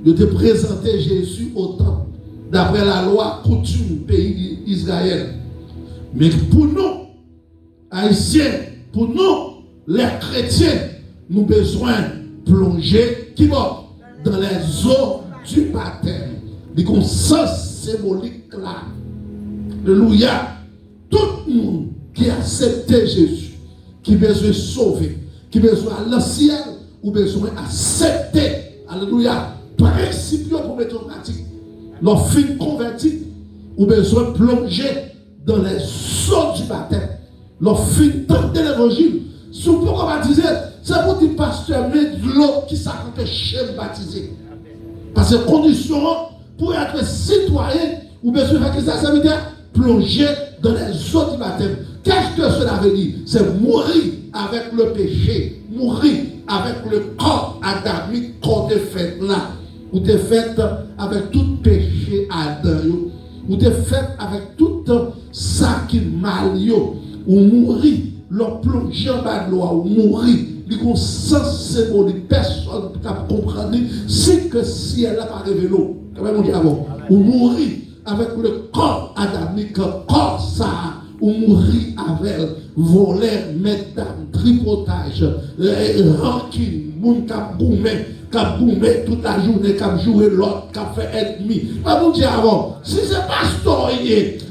Il a présenté Jésus autant. D'après la loi coutume pays d'Israël. Mais pour nous, Haïtiens, pour nous, les chrétiens, nous avons besoin de plonger qui va dans les eaux du baptême. Il y a un sens symbolique là. Alléluia. Tout le monde qui a accepté Jésus, qui a besoin de sauver, qui a besoin d'aller au ciel, ou besoin d'accepter, alléluia, principio pour mettre en pratique. Leur fin converti, ou besoin de plonger dans les eaux du baptême. Leur fin tenter l'évangile. Si vous pouvez baptiser, c'est pour dire pasteur, mais de l'eau qui s'accomplait chez le baptisé. Parce que condition pour être citoyen, ou besoin de faire ça veut dire plonger dans les eaux du baptême. Qu'est-ce que cela veut dire? C'est mourir avec le péché, mourir avec le corps adamique qu'on est fait là. Ou t'es fait avec tout péché Adam, ou t'es fait avec tout ça qui mal, ou mourir, leur plonger en bas de loi, ou mourir, il y a un sens symbolique, personne ne peut comprendre, c'est que si elle n'a pas révélé, ou mourir avec le corps adamique, corps ça, ou mourir avec voler, mesdames, tripotage, rancune, moun kap goumé toute la journée, kap jouer l'autre, kap fait ennemi. Pas vous dire avant, si c'est pasteur,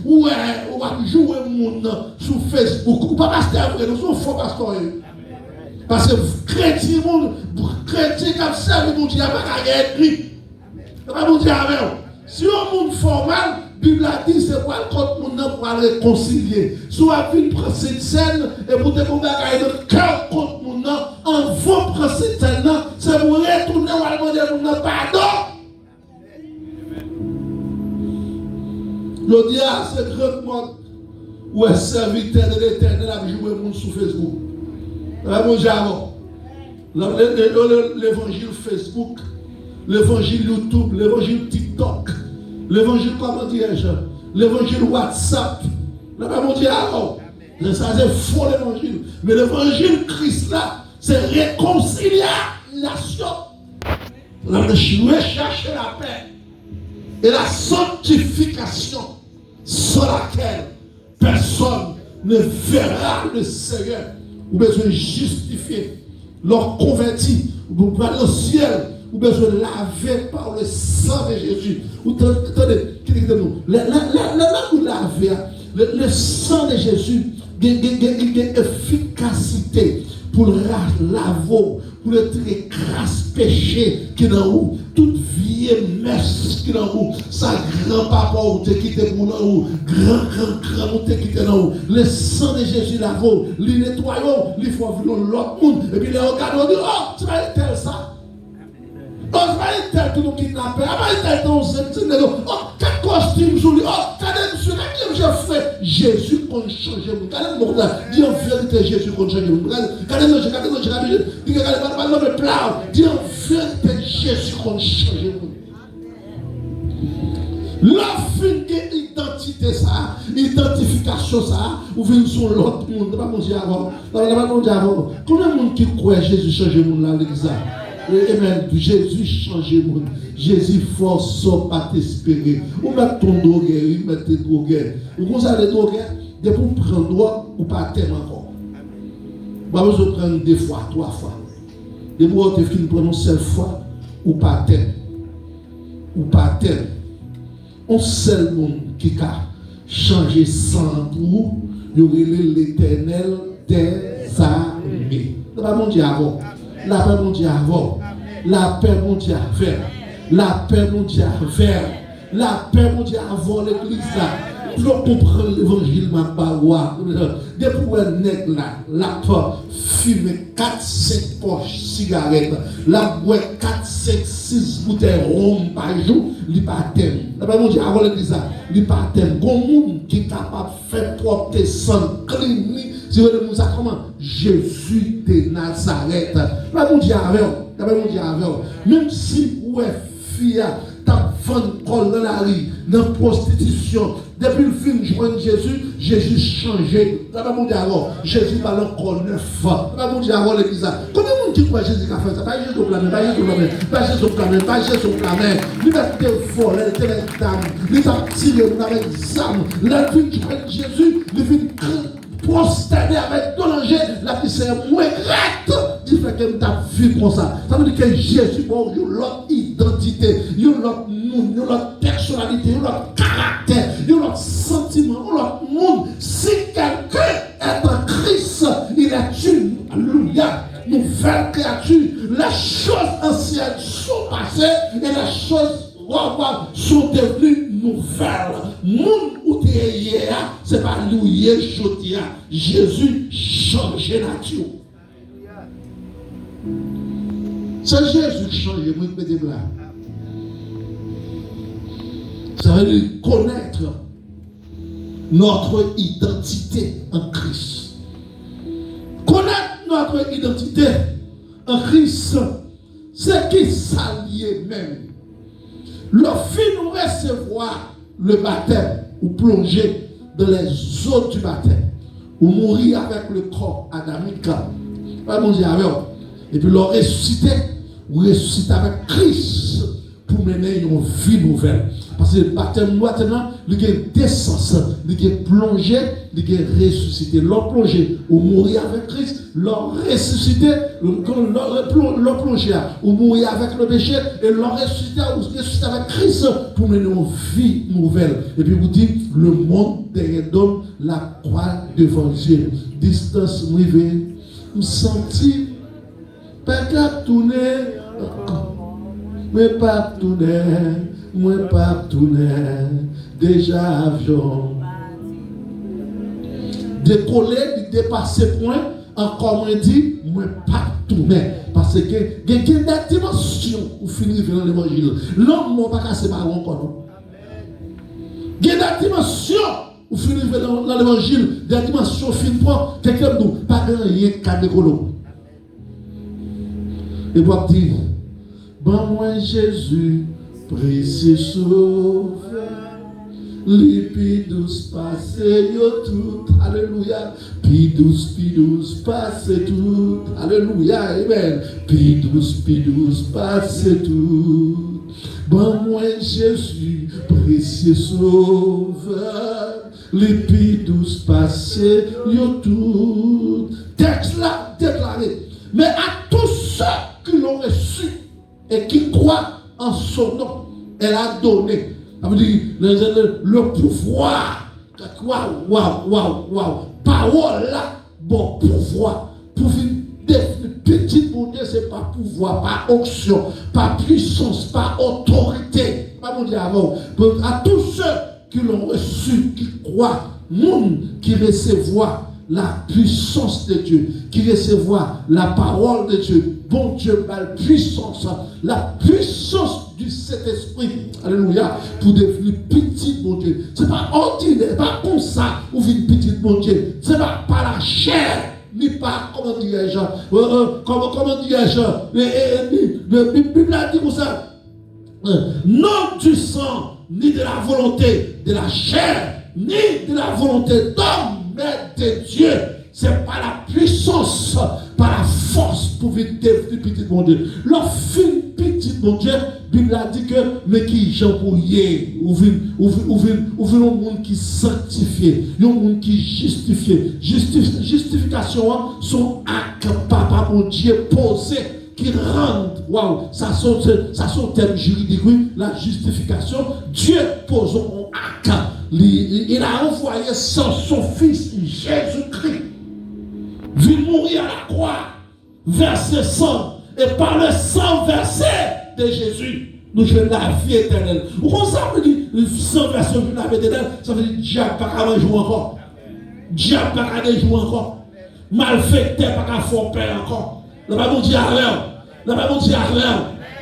ou va jouer moun sur Facebook, ou pas pasteur, nous sommes faux pasteur. Parce que chrétien kap servi mon Dieu, il n'y a pas qu'à ennemi. Pas vous dire avant, si on monde formal, la Bible a dit c'est pour le contre monde pour réconcilier. Soit une prendre cette scène et pour te combattre le cœur contre monde, en vont prendre cette scène, c'est pour retourner ou aller demander pardon. Le diable, c'est grand monde où est serviteur de l'éternel a joué monde sur Facebook. L'évangile Facebook, l'évangile YouTube, l'évangile TikTok. L'évangile, comment dirais-je? L'évangile WhatsApp. Là, mon Dieu, alors, ça c'est faux l'évangile. Mais l'évangile Christ là, c'est réconciliation. Là, je chercher la paix et la sanctification sur laquelle personne ne verra le Seigneur. Ou besoin de justifier, leur converti, ou pour aller au ciel. Ou besoin de laver par le sang de Jésus. Ou attendez, le sang de Jésus a une efficacité pour le laver, pour le écraser péché qui est dans vous, toute vieille messe qui est dans vous, sa grand-papa ou te quitté pour nous, grand ou te quitté dans vous. Le sang de Jésus lave, il nettoie, il faut venir l'autre monde, et puis les regardent, dit, oh, tu vas être tel ça. Oh, je vais être tout le kidnappé. Je vais être tout le oh, quel costume sur lui. Oh, regardez, monsieur, qu'est-ce que j'ai fait? Jésus qu'on change. Regardez, mon frère. Dis en vérité, Jésus qu'on change. Regardez, regardez, dis en vérité, Jésus qu'on change. L'offre d'identité, ça, identification, ça, ou vient sur l'autre monde. Pas mon Dieu avant. Combien de monde qui croit Jésus change le monde là, l'église? Amen. Jésus change le monde. Jésus force pas t'espérer. Ou mettre ton drogué, ou mettre tes drogués. Ou vous allez droguer, de pour prendre droit ou pas thème encore. Vous allez prendre 2 fois, 3 fois. De pour te fin prendre une seule fois ou pas thème. Ou pas thème. Un seul monde qui a changé sans pour il y aurait l'Éternel des armées. La paix, mon Dieu, avant. La paix, mon Dieu, avant. La paix, mon Dieu, avant. La paix, mon Dieu, avant. La paix, mon Dieu, avant l'église là. Pour comprendre l'évangile, ma paroi. Depuis un nègre là, la fume 4-5 poches cigarettes, la boit 4-5-6 bouteilles rhum par jour, il pas thème. La paix, mon Dieu, avant l'église là, il pas thème. Bon monde qui est capable de faire propre sang clinique. Si vous voulez nous ça comment Jésus de Nazareth. La paix, mon Dieu, avant. La paix, mon Dieu, avant. Même si vous êtes fille, t'as vendu col dans la rue, dans la prostitution. Depuis le film joindre Jésus, Jésus changé. Ça va mon Dieu alors. Jésus va encore neuf. Ça va mon Dieu alors l'église. Combien de monde qui croit Jésus qui a fait ça? Pas Jésus au blâmer, pas Jésus au blâmer, pas Jésus au blâmer, pas Jésus au blâmer. Il a été volé, il a été dame, il a tiré avec des armes. La vie qui joint Jésus, il vient prosterner avec danger. La vie c'est moins recte. Il fait que ta vie comme ça. Ça veut dire que Jésus, bon, il a l'autre identité, il a l'autre monde, il a l'autre personnalité, il a l'autre caractère, il a l'autre sentiment, il a l'autre monde. Si quelqu'un est en Christ, il est une, alléluia, nouvelle créature. Les choses anciennes sont passées et les choses sont devenues nouvelles. Monde où tu es hier, c'est pas lui hier, Jésus change nature. C'est Jésus qui change, moi je me là. Ça veut dire connaître notre identité en Christ. Connaître notre identité en Christ, c'est qui s'allie même. Le fait de recevoir le baptême ou plonger dans les eaux du baptême ou mourir avec le corps adamique. Pas mon Dieu avec. Et puis le ressusciter ou ressusciter avec Christ pour mener une vie nouvelle. Parce que le baptême maintenant, il y a deux sens. Il y a plongé, il y a ressuscité. L'on plongé ou mourir avec Christ, l'on ressuscité, l'on plongé ou mourir avec le péché, et l'on ressuscité ou ressuscité avec Christ pour mener une vie nouvelle. Et puis vous dites, le monde donne la croix devant Dieu. Distance rivée, me sentis, pas qu'à tourner, mais pas tourner. Moi pas tourner, déjà avion. Décoller, dépasser point, encore moins dit, moi pas tourner. Parce que il y a des dimensions où finir dans l'évangile. L'homme n'a pas cassé par encore. Il y a des dimensions où finir dans l'évangile, des dimensions fin point, quelqu'un nous, pas rien qu'à décoller. Et pour dire, bon moi Jésus, précieux sauveur, les pi douce passe yo tout, alléluia, pi douce passe tout, alléluia, amen, pi douce passe tout, bon moi Jésus, précieux sauveur, les pi douce passe yo tout. Texte là déclaré, mais à tous ceux qui l'ont reçu et qui croient en son nom, elle a donné, ça veut dire le pouvoir, parole là, bon pouvoir, pour devenir petit pour Dieu, c'est pas pouvoir, pas onction, pas puissance, pas autorité, pas mon Dieu avant, à tous ceux qui l'ont reçu, qui croient, monde qui recevoir la puissance de Dieu, qui recevoir la parole de Dieu. Bon Dieu, la puissance du Saint-Esprit, alléluia, pour devenir petit, bon Dieu. Ce n'est pas ordinaire, pas comme ça, ou une petite, bon Dieu. Ce n'est pas par la chair, ni par, comment dirais-je, comment dirais-je, la Bible a dit comme ça, non du sang, ni de la volonté de la chair, ni de la volonté d'homme, mais de Dieu. C'est par la puissance, par la force pour devenir petit bon Dieu. Lorsqu'une petit bon Dieu, la Bible a dit que, mais qui j'en pourriez, ou un monde qui sanctifié, un monde qui justifié. Justification, sont actes, papa mon Dieu, posé, qui rendent, waouh, ça sont termes juridiques, oui, la justification, Dieu pose un acte. il a envoyé son fils Jésus-Christ, vient mourir à la croix, verser sang, et par le sang versé de Jésus, nous jouons la vie éternelle. Pourquoi ça veut dire le sang versé de la vie éternelle? Ça veut dire diable pas qu'à jouer encore. Diable pas qu'à jouer encore. Malfaiteur pas qu'à faire peur encore. Le Bible dit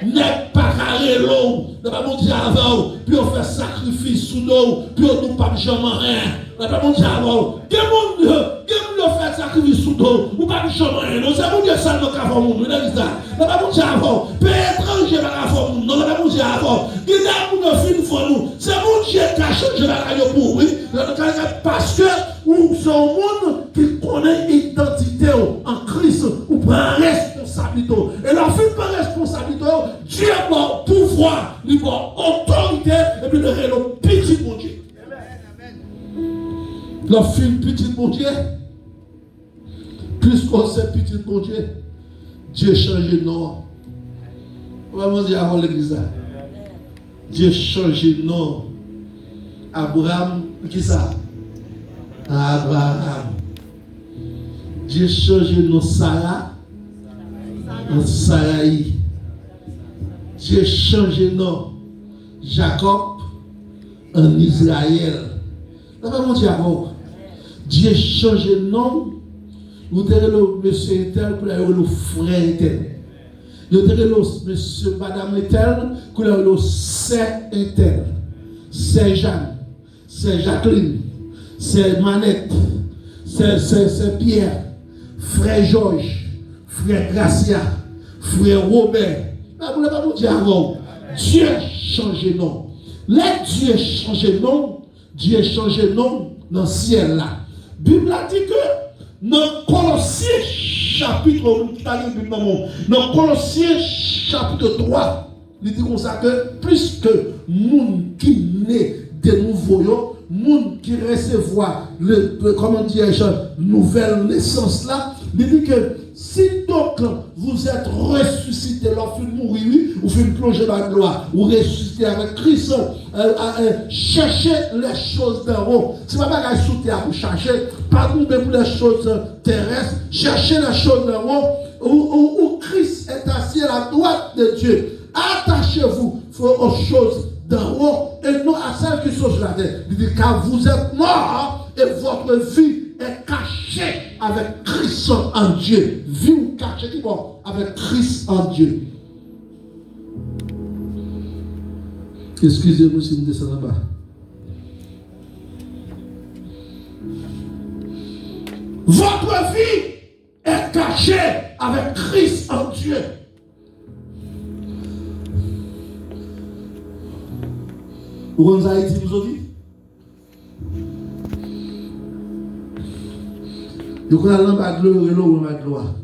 n'est pas carré l'eau, le Bible dit avant, puis on fait sacrifice sous l'eau, puis on ne pas jamais rien. Le Bible dit avant, quel monde fait sacrifice sous l'eau, ou pas jamais rien. Non, c'est mon Dieu seul qui a fait mon monde. Le Bible dit avant, pays étranger qui a fait mon monde. Le Bible dit avant, qui a mon film pour nous. C'est mon Dieu qui a changé la radio pour oui. Parce que c'est un monde qui connaît l'identité en Christ, ou prend responsabilité. Et la fin de responsabilité, Dieu a bon pouvoir, il a autorité, et puis le petit mon Dieu. La fin petit mon Dieu, plus qu'on sait petit mon Dieu, Dieu change de nom. On va dire avant l'église. Dieu change de nom. Abraham, qui ça? Abraham. Dieu change de nom Sarah en Sarai. Dieu change de nom Jacob en Israël. Là, comment dire avant? Dieu change de nom. Vous avez le monsieur Etel, vous avez le frère Etel. Vous avez le monsieur madame Etel, vous avez le sœur Etel. C'est Jeanne, c'est Jacqueline, c'est Manette, c'est Pierre, frère Georges, frère Gracia, frère Robert. Là, vous ne pouvez pas dire avant. Dieu change de nom. Là, Dieu change de nom. Dieu change de nom dans le ciel là. La Bible a dit que dans Colossiens chapitre, dans Colossiens chapitre 3, il dit comme ça que plus que monde qui naît de nouveau, monde qui recevoir comment dirais-je, nouvelle naissance là, il dit que si donc vous êtes ressuscité, lorsque vous mourrez, vous faites plonger dans la gloire, vous ressuscitez avec Christ, cherchez les choses d'en haut. Ce n'est pas sous terre pour chercher, pas pour les choses terrestres, cherchez les choses d'en haut, où Christ est assis à la droite de Dieu. Attachez-vous aux choses d'en haut et non à celles qui sont sur la terre. Il dit car vous êtes morts et votre vie est cachée avec Christ en Dieu. Vie ou cachée qui bon avec Christ en Dieu. Excusez-moi si je descends là-bas. Votre vie est cachée avec Christ en Dieu. Vous avez Haïti aujourd'hui? Vous connaissez l'embarque de l'eau et l'eau de gloire.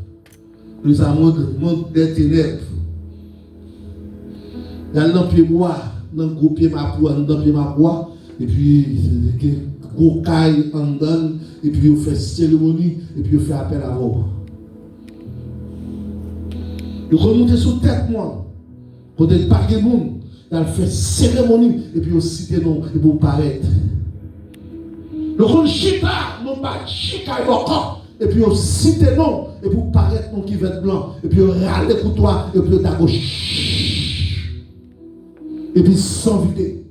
Nous avons monde des ténèbres. Il y a un pied bois, un gros pied ma poix, un pied ma poix, et puis gros caille en donne, et puis on fait cérémonie, et puis on fait appel à vous. Vous remontez sous tête, moi. Quand il parle de monde. Elle fait cérémonie et puis on cite non et pour paraître. Le rôle chita, non pas chita et puis on cite non et pour paraître non qui va être blanc et puis on râle pour toi et puis on t'a gauche et puis sans vider.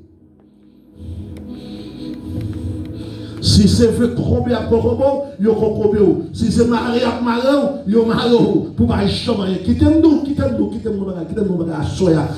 Si c'est fait combien à Corobo, il y a combien. Si c'est marié à Marou, il y a Marou. Pour pas échapper. Quittez-nous.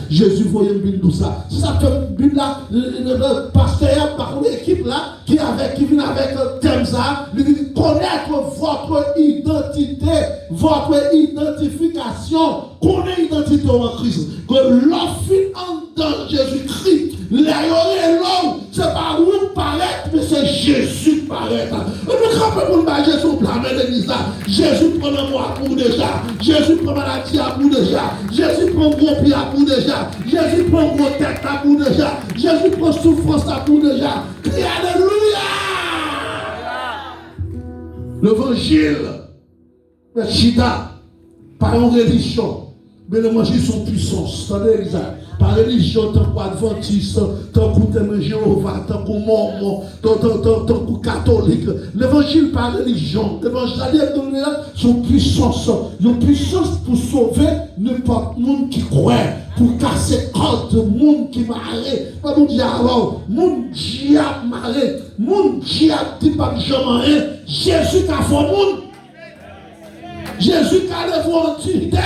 Jésus voyait une tout ça. Ça fait une là, le pasteur par l'équipe là, qui vient avec thème ça, il dit connaître votre identité, votre identification, connaître l'identité en Christ. Que l'offre en dans Jésus-Christ. L'homme, c'est pas où paraître, mais c'est Jésus paraître. On ne croit pas pour le Jésus blâmer l'église là. Jésus prend le moi pour déjà. Jésus prend maladie à pour déjà. Jésus prend gros pied à pour déjà. Jésus prend gros tête à pour déjà. Jésus prend souffrance à pour déjà. Crie alléluia. L'évangile, le chita, par une religion, Mais le manger son puissance. Attendez, ça. Par religion, tant qu'adventiste, tant que Jéhovah, tant que mormon, tant que catholique. L'évangile par religion, l'évangile son puissance. Une puissance pour sauver n'importe monde qui croit, pour casser ordre de monde qui marre. Pas mon diable, mon diable marre, mon diable dit pas que jamais rien. Jésus a fait monde. Jésus a levé l'autorité.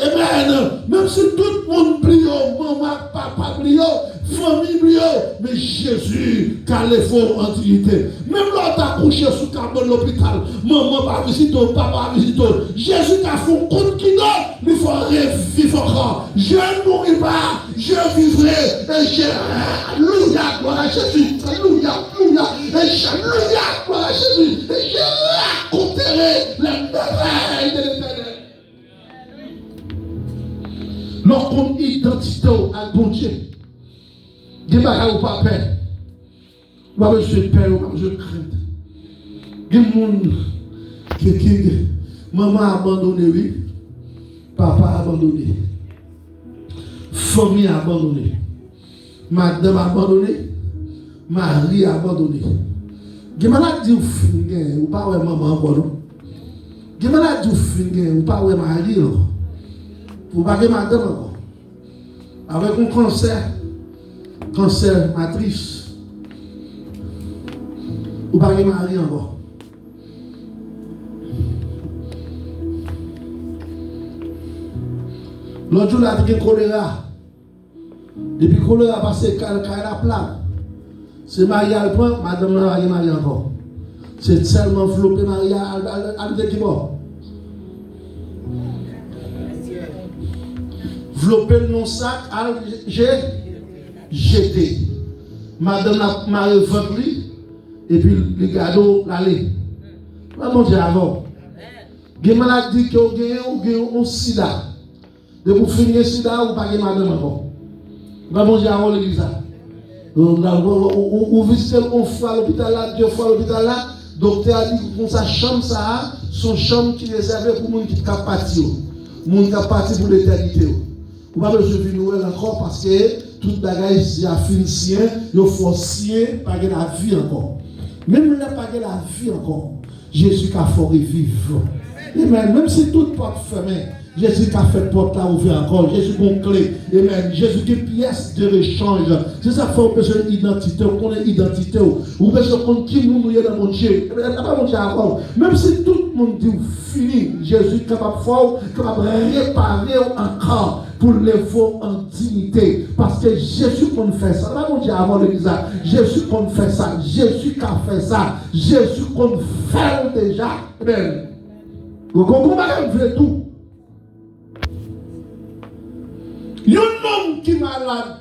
Amen. Même si tout le monde prie, maman, papa prie, famille prie, mais Jésus a levé l'autorité. Même l'autre a couché sous carbone de l'hôpital, maman pas visiter, papa pas visiter. Jésus a fait un compte qui donne, il faut revivre encore. Je ne mourrai pas, je vivrai, et je. Alléluia, gloire à Jésus. Alléluia, alléluia, alléluia, gloire à Jésus. Et je raconterai les merveilles de l'Éternel. Lorsqu'on identité à bon Dieu, il n'y a pas de papa, il n'y a pas de père, il n'y a pas de crainte. Il y a des gens qui maman a abandonné, oui, papa a abandonné, famille a abandonné, madame a abandonné, mari a abandonné. Il y a des maladies ou pas de maman encore, non? Il y a des maladies ou pas de mari, non? Vous ne pouvez pas madame encore. Avec un cancer matrice. Vous ne pouvez pas marier encore. L'autre jour, il y a un choléra. Depuis que le choléra a passé, il y a la plaque. C'est Maria le point, madame n'a pas marié encore. C'est seulement flopé Maria à l'équipement. Flopé le sac, j'ai jeté. Madame a marié votre lit, et puis le gado l'allée. Pas mon Dieu avant. Il y a une maladie qui a un sida. De vous finir le sida, vous ne pas madame encore. Pas mon Dieu avant l'église. Vous visitez une fois à l'hôpital là, 2 fois à l'hôpital là, le docteur a dit que sa chambre, ça, son chambre qui est réservée pour les gens qui sont partis. Les gens qui sont partis pour l'éternité. Vous n'avez pas besoin de venir encore parce que toute bagaille est à fin sien, il faut sien, pas de la vie encore. Même là, pas de la vie encore. Jésus a fait revivre. Même si toute porte fermée, Jésus a fait porte là ouvert encore. Jésus a une clé. Amen. Jésus a une pièce de rechange. C'est ça qu'il faut besoin d'identité. On connaît l'identité. Vous besoin de connaître qui nous est dans mon Dieu. Même si tout le monde dit fini, Jésus est capable de réparer encore pour lever en dignité. Parce que Jésus peut faire ça. Là, mon Dieu, avant l'église, Jésus peut faire ça. Jésus qui a fait ça. Jésus peut faire déjà. Amen. Vous comprenez tout? Il y a un homme qui est malade.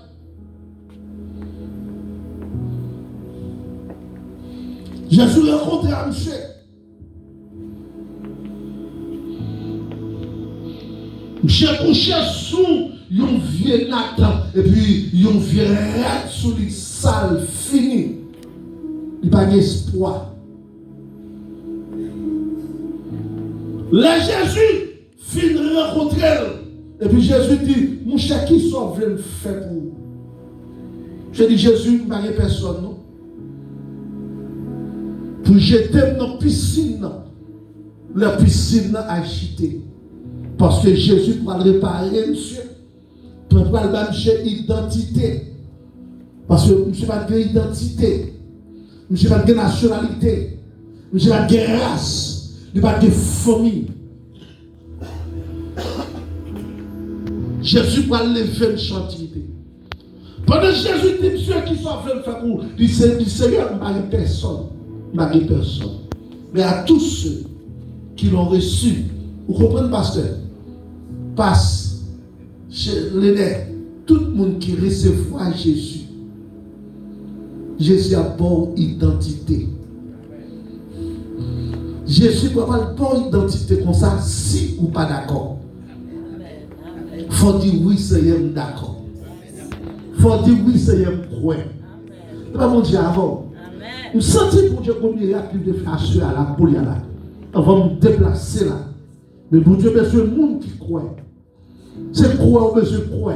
Jésus rencontré un monsieur. Monsieur couché sous un vieux Nathan et puis un vieux raide sous les salles fini. Il n'y a pas d'espoir. Là, Jésus finit de rencontrer. Et puis Jésus dit, mon cher, qui sont venus faire pour vous? Je dis, Jésus, il n'y a personne, non? Pour jeter dans la piscine, la piscine a agité. Parce que Jésus peut réparer, monsieur. Peut pas le même identité. Parce que monsieur n'a pas d'identité. Monsieur n'a pas de nationalité. Monsieur n'a pas de race. Il n'a pas de famille. Jésus va lever une chantier. Pendant que Jésus dit, ceux qui sont venus faire pour lui, Seigneur, il n'y a personne. Mais à tous ceux qui l'ont reçu, vous comprenez, pasteur? Passe chez l'aîné, tout le monde qui recevra Jésus. Jésus a bonne identité. Jésus ne peut pas avoir bonne identité comme ça si ou pas d'accord. Il faut dire oui, Seigneur, d'accord. Il faut dire oui, Seigneur, croix. C'est pas mon Dieu avant. Je me sens pour Dieu comme miracle de faire à la police là. On va me déplacer là. Mais pour Dieu, c'est le monde qui croit. C'est quoi, on besoin de quoi?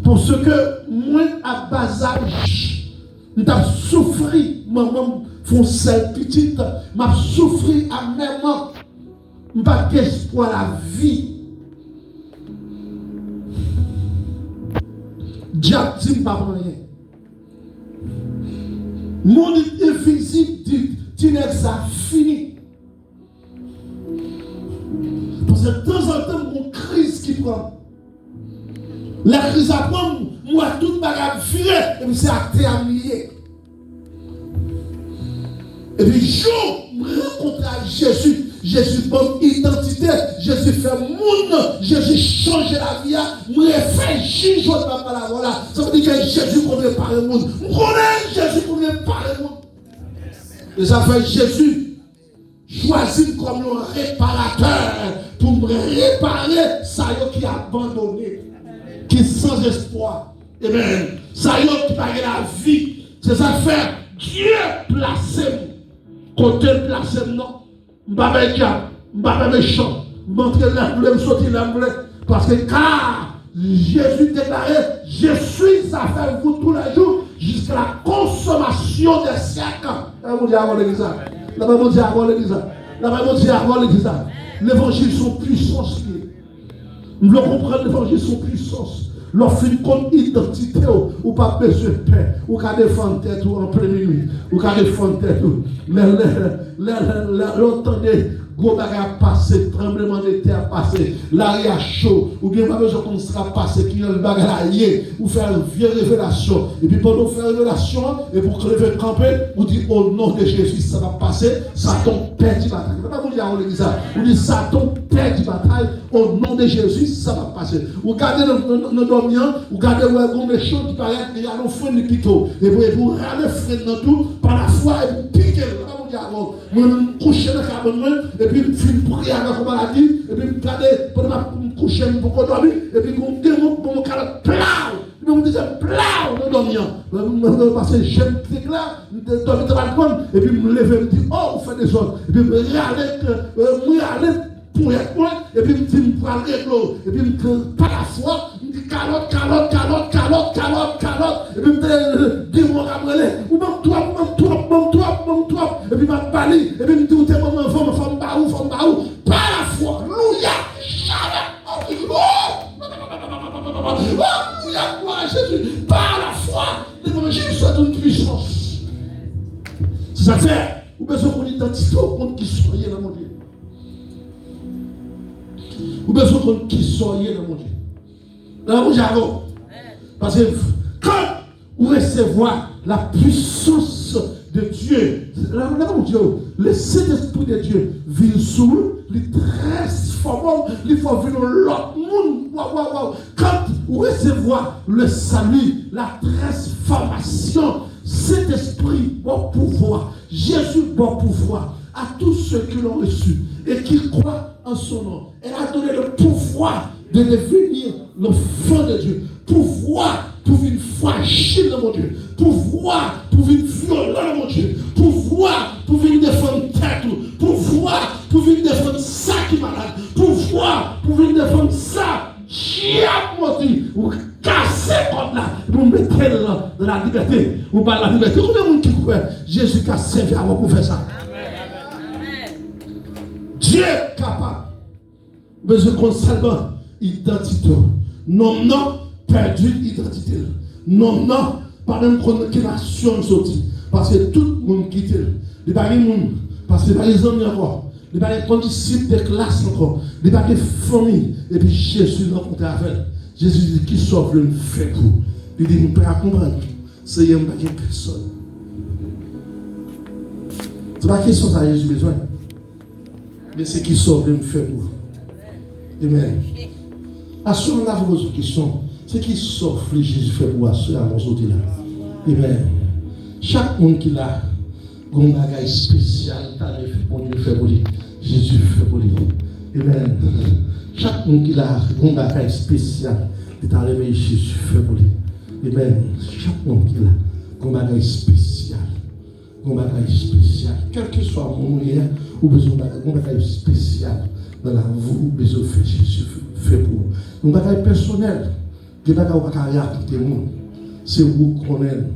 Parce que moi, à bas âge, nous avons souffert, maman, font celle petite, m'a souffert à même temps, pas d'espoir la vie. Diable dit pas rien. Mon invisible dit, ça fini. Parce que de temps en temps, mon crise qui prend. La crise apprend, moi, toute bagarre virée, et puis c'est à terminer. Et puis, jour, je rencontre Jésus. Jésus bonne identité, Jésus fait monde, Jésus change la vie, je fait juge de ma parole. Voilà. Ça veut dire que Jésus connaît pas le monde. Je connais Jésus connaît pas le monde. Et ça fait Jésus choisi comme le réparateur pour me réparer ça qui a abandonné, qui est sans espoir. Et bien, ça qui a la vie. C'est ça fait Dieu placé. Côté placé, non. M'baba diable, m'baba méchant, m'entrer là, me sortir là, parce que car Jésus déclarait, je suis avec vous tous les jours jusqu'à la consommation des siècles. La Bible dit avant l'église. La Bible dit avant l'église. La Bible dit avant l'église. L'évangile sont puissance. Nous devons comprendre l'évangile sont puissance. Lorsqu'on compte identité, ou pas besoin de paix, ou qu'à défendre tête en pleine nuit, ou qu'à défendre tête. L'entendez, gros bagarre passé, tremblement de terre passé, l'arrière chaud, ou bien pas besoin qu'on sera passé, qui est le bagarre ou faire une vieille révélation. Et puis pendant faire une révélation, et pour que le camper, vous dites au nom de Jésus, ça va passer, Satan perd du bataille. Je ne vais pas vous dire à l'église, vous dites Satan perd du bataille, au nom de Jésus, ça va passer. Vous gardez nos dormiants, vous gardez le méchant qui paraît, il y a nos freins de piquot, et vous râlez freins dans tout, par la foi, et vous piquez. Je me couche dans le cabinet, et puis je fais une prière dans la maladie, et puis je regarde, pour me coucher, pour me dormir, et puis je me démonte pour me caler plau. Je me disais plau, je dormir. Parce que j'aime ce là, je dormir dans le balcon, et puis je me lève et me dis, oh, vous faites des autres. Et puis je me regarde pour être moi, et puis je me dis, je prends l'eau, et puis je me dis, par la foi, je me dis, calotte, et puis je me dis, dis-moi, Gabriel, ou même toi, et puis je me dis, et puis je me dis, t'es mon enfant, femme baou, par la foi, louia, Jésus, par la foi, l'évangile soit une puissance. C'est ça que fait, vous avez besoin qu'on identifie au monde qui soyez dans mon Dieu. Vous avez besoin qu'on qui soyez dans mon Dieu. Dans mon Dieu, parce que quand vous recevez la puissance de Dieu, là, mon Dieu, le Saint-Esprit de Dieu vit sous vous, il transforme, il faut venir l'autre monde. Wow. Quand vous recevez le salut, la transformation, Saint-Esprit, bon pouvoir, Jésus, bon pouvoir, à tous ceux qui l'ont reçu et qui croient en son nom. Elle a donné le pouvoir de devenir l'enfant de Dieu. Pouvoir pour une fragile de mon Dieu. Pouvoir pour une violente de mon Dieu. Pouvoir pour une défendre tête. Pouvoir pour une défendre ça qui est malade. Pouvoir pour une défendre ça. Diable, vous cassez comme là. Vous mettez dans la liberté. Vous parlez de la liberté. Combien de monde qui croit Jésus a servi à vous pour faire ça? Dieu est capable. Besoin qu'on seulement identité. Non, perdu identité. Non, pas même connotation sortie. Parce que tout le monde quitte. Les barils monde. Parce que les barils hommes encore. Les barils condisciples de classe encore. Les barils famille. Et puis Jésus rencontre avec. Jésus dit qui sauve le fait pour. Il dit, nous pouvons comprendre. C'est un baril personne. C'est pas question ça Jésus besoin. Mais c'est qui sauve le fait pour. Amen. Assurez la vos questions. C'est qui sauve les Jésus fait pour assurer à mon autre là. Amen. Chaque monde qui a un bagage spécial, pour Dieu fait pour lui. Jésus fait pour lui. Amen. Chaque monde qui a un bagage spécial, il a réveillé Jésus fait pour lui. Amen. Chaque monde qui a un bagage spécial. Un bagage spécial. Quel que soit mon moyen, ou besoin d'un bagage spécial. dans la vous, besoin de faire Jésus fait pour nous. Nous avons un personnel, qui n'est pas raconter le monde. C'est vous qu'on aime,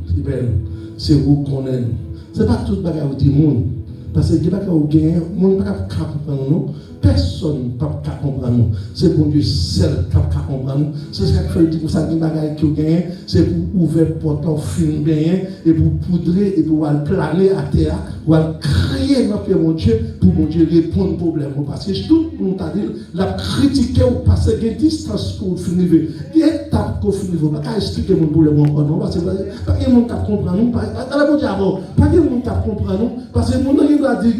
c'est vous qu'on aime. Ce n'est pas tout le monde qui monde. Parce que il n'y a pas de gagner, le monde ne peut pas comprendre nous. Personne ne peut pas comprendre nous. C'est bon Dieu seul qui peut comprendre nous. C'est ce qu'il faut dire pour ça, les bagages qui gagnent, c'est pour ouvrir porte en film bien, et pour poudrer, et pour planer à terre, pour créer notre mon Dieu, pour mon Dieu répondre aux problèmes. Parce que tout le monde a dit, la critiquer parce qu'il y a une distance pour finir. Il y a une étape pour finir. Il ne faut pas expliquer mon problème encore. Non, parce que pas de monde qui comprend nous. Pas de monde qui comprend nous. Parce que mon Dieu a dit,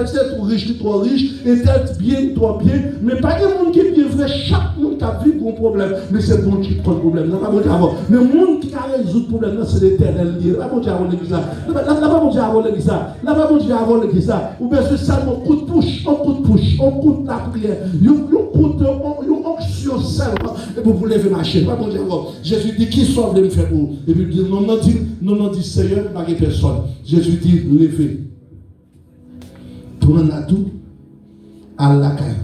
c'est trop riche, et tel bien, toi bien, mais pas de monde qui est bien vrai, chaque monde qui a vécu un problème, mais c'est bon qui prend le problème. Pas bon Dieu avant. Mais le monde qui a résolu le problème, c'est l'éternel. Là, bon Dieu avant l'église. Là, bon Dieu avant l'église. Là, bon Dieu avant l'église. Ou bien c'est ça, on coup de push, on coup de la prière, on coup de onction seulement, et pour vous lever ma chaîne. Pas bon Dieu avant. Jésus dit, qui soit venu me faire pour? Et puis il dit, non, dit Seigneur, pas de personne. Jésus dit, levez. Prenez tout. À la caille.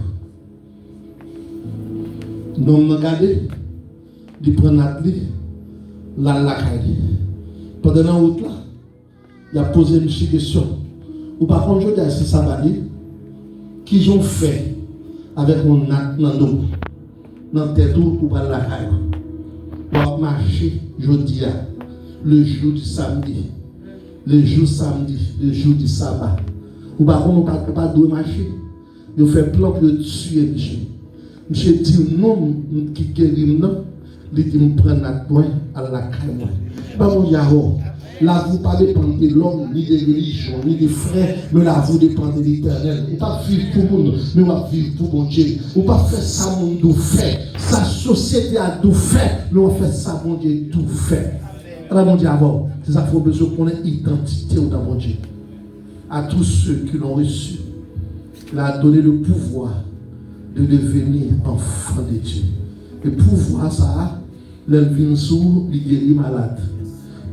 Nous me regardons, ils prennent la caille. Pendant la route là, il a posé une question. Ou par contre, je dis à ce sabadi, qu'ils ont fait avec mon acte dans l'eau, dans tête ou par la caille. Pour marcher, je dis, le jour du samedi, le jour du sabbat. Ou par contre, on ne peut pas marcher. Il fait plan pour tuer monsieur. Monsieur dit non, qui guérit non, il dit me prendre la point à la caille. Pas mon Yahoo. Là, vous ne parlez pas de l'homme, ni des religions, ni des frères, mais là, vous dépendez de l'éternel. Vous ne pas vivre pour le monde, mais vous vivre pour mon Dieu. Vous ne pas faire ça, mon Dieu fait. Sa société a tout fait, mais on fait ça, mon Dieu, tout fait. Alors, mon Dieu, avant, c'est ça qu'il faut besoin qu'on ait identité dans mon Dieu. À tous ceux qui l'ont reçu, il a donné le pouvoir de devenir enfant de Dieu. Et pouvoir ça, il vient sous, il guérit malade.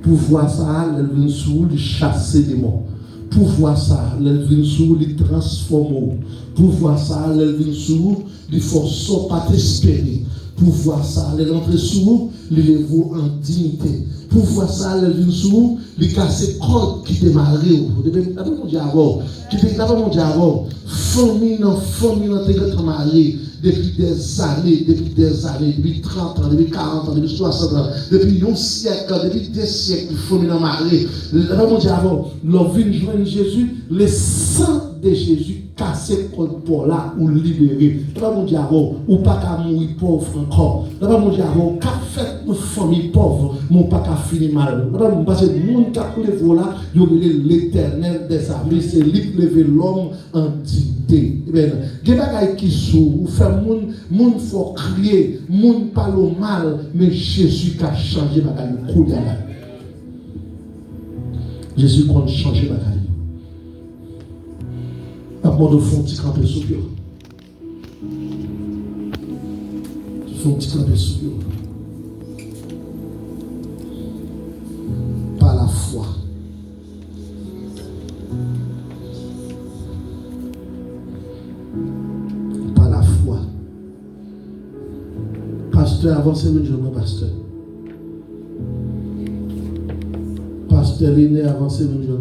Pouvoir ça, il vient sous, il chasse des morts. Pouvoir ça, il vient sous, il transforme. Pouvoir ça, il vient sous, il force pas t'espérer. Pouvoir ça, il entre sous, il élève en dignité. Pouvoir ça, il vient sous, il casse corps qui démarre. D'abord, mon dieu avant. Famille dans t'es marié depuis des années, depuis 30 ans, depuis 40 ans, depuis 60 ans, depuis un siècle, depuis des siècles, famille dans marié. D'abord, mon dieu avant, l'on vient joindre Jésus, le sang de Jésus cassé pour là ou libéré. D'abord, mon dieu avant, ou pas qu'à mourir pauvre encore. D'abord, mon dieu avant, qu'a fait une famille pauvre, mon pas qu'à finir mal. D'abord, parce que le monde qui a coulé voilà, il y a l'éternel des armées, c'est lui qui lève l'homme en dignité. Il y a des bagailles qui sont, ou fait monde faut crier, monde parle mal, mais Jésus qui a changé bagaille coup là. Jésus qui a changé bagaille. Avant de faire un petit camper sous eux. Tu fais un petit camper sous eux. Par la foi. Par la foi. Pasteur, avancez le jour, pasteur. Pasteur Liné, avancez le jour.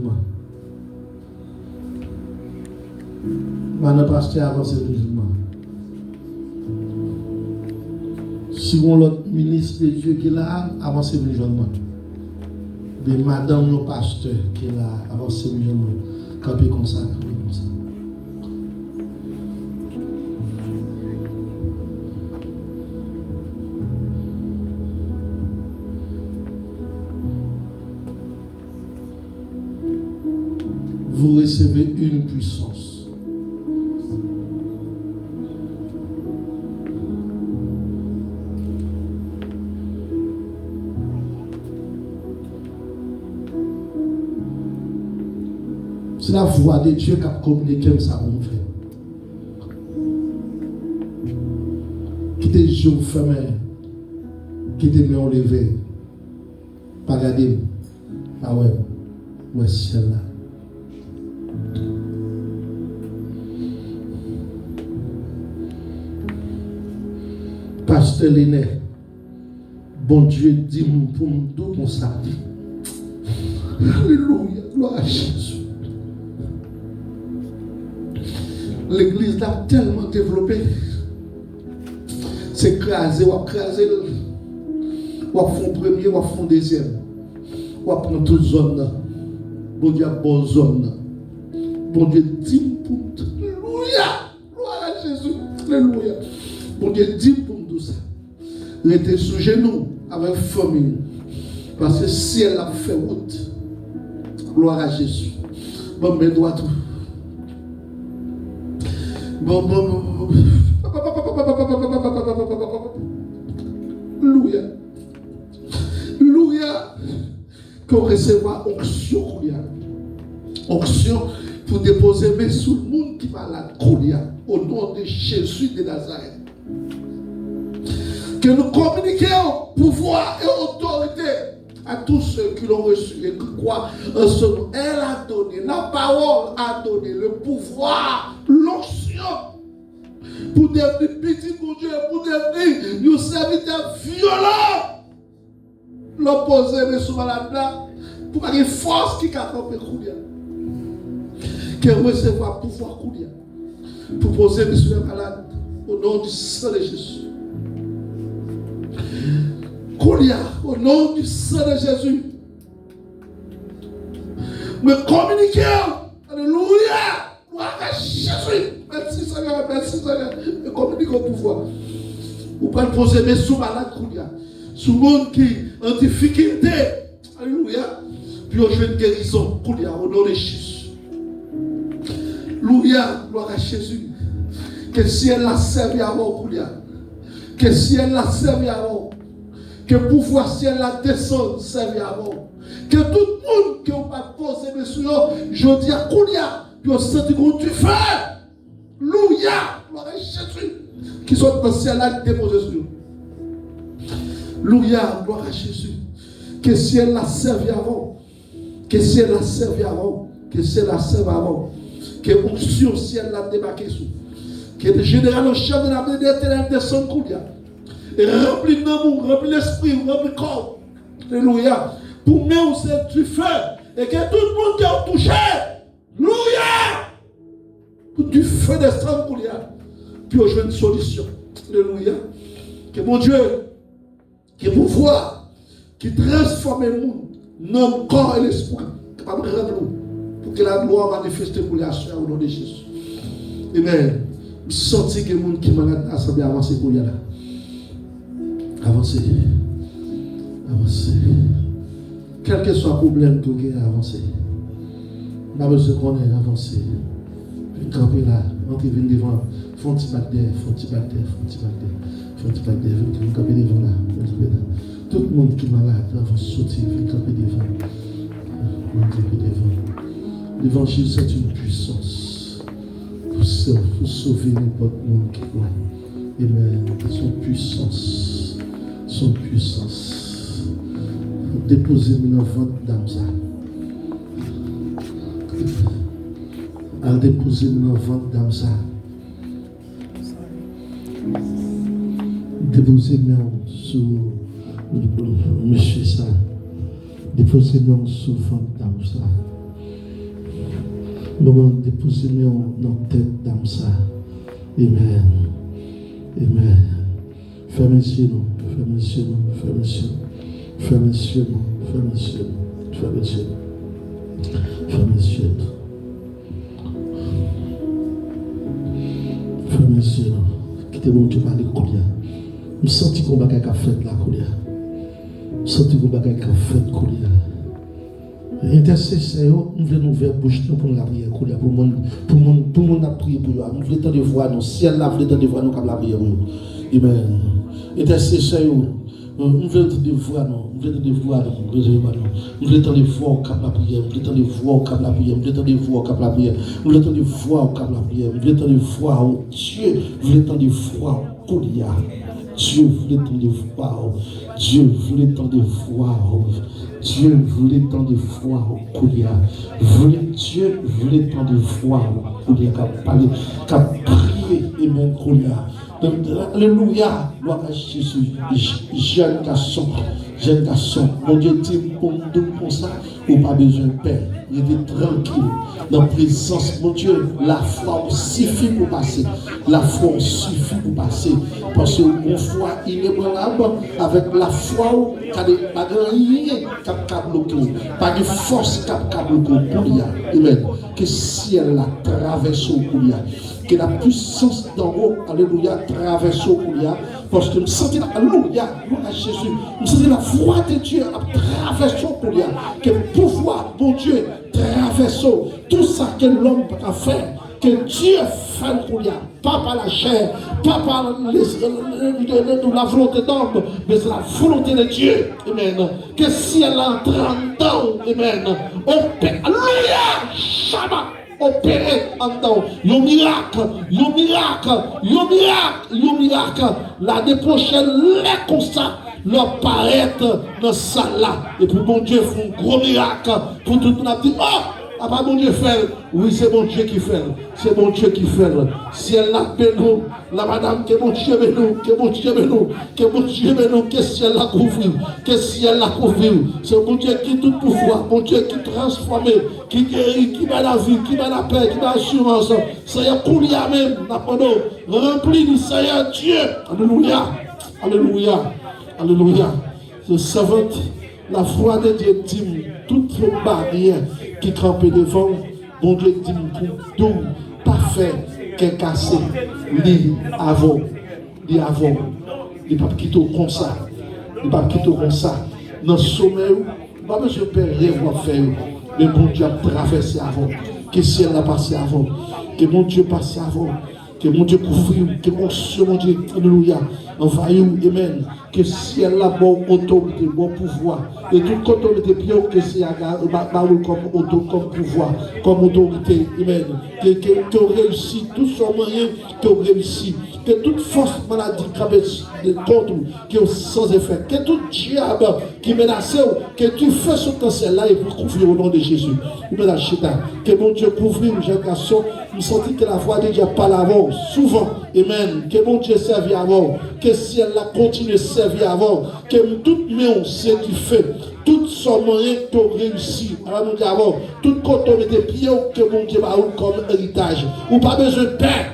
Madame pasteur, avancez le jour. Si on l'autre ministre de Dieu qui est là, avancez le jour. Mais madame le pasteur qui est là, avancez le jour. Campez comme ça, campez comme ça. Vous recevez une puissance. C'est la voix de Dieu qui a communiqué comme ça, mon frère. Qui te joue fermé, qui te met en levé. Pas regarder. Ah ouais, ouais, ciel là. Pasteur Léné, bon Dieu dit pour nous tout comme ça. Alléluia, gloire à Jésus. L'église a tellement développé. C'est crasé, on crasé, on fond premier, on fond deuxième. On prend toute zone. Bon Dieu, bonne zone. Bon Dieu, dit pour nous. Alléluia, gloire à Jésus. Alléluia. Bon Dieu, dit pour nous ça. Restez sous genoux avec famille. Parce que si elle a fait route, gloire à Jésus. Bon, mais doit tout. Bon. Alléluia. Alléluia. Qu'on recevra onction. Onction pour déposer mes sous le monde qui va la courir au nom de Jésus de Nazareth. Que nous communiquions pouvoir et autorité à tous ceux qui l'ont reçu et qui croient en ce nom. Elle a donné, la parole a donné le pouvoir, l'onction pour devenir petit pour Dieu, pour devenir un serviteur violent. L'opposé de ce malade-là, pour avoir une force qui a campé courir. Que recevoir pouvoir courir. Pour poser monsieur le malade au nom du sang de Jésus. Courir au nom du sang de Jésus. Me communiquer. Alléluia. Gloire à Jésus. Merci Seigneur, merci Seigneur. Me communiquer au pouvoir. Vous pouvez poser mes sous malades courir. Sous le monde qui est en difficulté. Alléluia. Puis on joue une guérison. Courir au nom de Jésus. Alléluia, gloire à Jésus. Que si elle l'a servi avant, Alléluia. Que si elle l'a servi avant. Que pouvoir si elle la descend, servi avant. Que tout le monde qui va poser monsieur, je dis à Alléluia, puis on sent que tu fais. Alléluia, gloire à Jésus. Qui sont dans le ciel là, qui déposent sur nous. Alléluia, gloire à Jésus. Que si elle l'a servi avant. Que si elle l'a servi avant. Que si elle l'a servi avant. Que onction si elle l'a débarqué sous. Que le général en chef de la main d'éternel descend coulia. Et remplit d'amour, remplit l'esprit, remplit le corps. Alléluia. Pour nous, c'est du feu. Et que tout le monde qui a touché. Alléluia. Pour du feu descend coulia. Puis on joue une solution. Alléluia. Que mon Dieu, qui pouvoir, qui transforme le monde, notre corps et l'esprit, capable de rendre pour que la gloire manifeste pour les achats au nom de Jésus. Amen. Je sens que les gens qui sont malades assemblés avancer pour y aller. Avancer. Avancer. Quel que soit le problème que vous avez, avancez. Nous avons besoin qu'on ait avancé. Puis camper là, entrez devant, font petit bac d'air, font petit bac d'air, font petit bac d'air, font petit bac d'air, venez camper devant là. Tout le monde qui est malade, avance sortir, venez camper devant. Venez camper devant. L'évangile, c'est une puissance pour sauver n'importe monde qui croit. Amen. Son puissance. Son puissance. Déposez-moi dans votre dame ça. À déposer-moi dans votre dame ça. Déposez-moi sur monsieur ça. Déposez-moi sur votre dame ça. Nous déposez-moi dans tête dame ça. Amen. Amen. Fermez les yeux, fermez les yeux, fermez les yeux. Fermez les yeux, fermez les yeux, fermez les yeux. Fermez les yeux. Fermez les yeux. Quittez-moi, tu parles de coulia. Je sens qu'on va faire fête la coulia. Je sens qu'on va faire fête coulia. Intercesseur, nous voulons ouvrir la bouche pour la prière coulia. Pour le monde a prié pour nous. Nous voulons tant de voix, nous. Si elle a voulu tant de voix, nous comme la prière. Amen. Intercesseur, nous voulons tant de voix, nous. Nous voulons tant de voix, nous. Nous voulons tant de voix au cap la prière. Nous voulons tant de voix au cap la prière. Nous voulons tant de voix au cap la prière. Nous voulons tant de voix au cap la prière. Nous voulons tant de voix au Dieu. Nous voulons tant de voix au coulia. Dieu voulait tant de voix. Dieu voulait tant de voix. Dieu voulait tant de voix au coulia. Dieu voulait tant de voix au coulia. Qu'a parlé, qu'a prié, amen, coulia. Alléluia, gloire à Jésus. Jeune garçon, mon Dieu dit pour nous comme ça, ou pas besoin de père. Il est tranquille. Dans la présence, mon Dieu, la foi suffit pour passer. La foi suffit pour passer. Parce que mon foi inébranlable, avec la foi, pas de rien qui bloqué, pas de force qui bloqué. Amen. Que si elle a traversé au coulia, que la puissance d'en haut, alléluia, traverse au coulia, parce que nous sentons, alléluia, gloire à Jésus, nous sentons la foi de Dieu à traverser au coulia, que le pouvoir, bon Dieu, traverse tout ça que l'homme peut faire, que Dieu fait le coulia, pas par la chair, pas par la volonté d'homme, mais c'est la volonté de Dieu, amen. Que si elle entre en dedans, amen, alléluia, Shabbat. Opérer en dedans, un miracle. L'année prochaine, les constats leur paraître dans la salle là. Et puis mon Dieu fait un gros miracle pour tout le monde dire, oh, ah pas mon Dieu fait. Oui, c'est mon Dieu qui fait. C'est mon Dieu qui fait. Si elle l'a nous, la madame, que mon Dieu nous, que mon Dieu nous, que mon Dieu nous, que si elle l'a couvert, que si elle l'a couvert. C'est mon Dieu qui tout pouvoir, mon Dieu qui transforme, qui guérit, qui met la vie, qui met la paix, qui met l'assurance. Seigneur, pour lui même, rempli du Seigneur Dieu. Alléluia. Alléluia. Alléluia. Je savante, la foi de Dieu dit, toutes les barrières qui campent devant, bon Dieu dit, pour tout, parfait, qui est cassé, lui avant, il ne pas quitter comme ça, il ne pas quitter comme ça. Dans le sommeil, pas besoin de perdre rien pour faire, mais bon Dieu a traversé avant, que si elle a passé avant, que mon Dieu passe avant, que mon Dieu couvre, que mon Dieu, alléluia, envahit, amen, que si elle a bonne autorité, bon pouvoir, et toute autorité, bien que c'est comme pouvoir, comme autorité, amen, que réussit, tout son moyen, que réussit, que toute force maladie, contre, que sans effet, que tout diable qui menace, que tu fais ce cancer-là et pour couvrir au nom de Jésus. Que mon Dieu couvre une jeune garçon, nous sentons que la voix de Dieu parle avant, souvent, amen, que mon Dieu serve avant, que si elle a continué à servir avant, que tout mieux c'est du fait, tout son moyen que réussi, alors mon Dieu avant, tout côté de pieds que mon Dieu a eu comme héritage, ou pas besoin de père,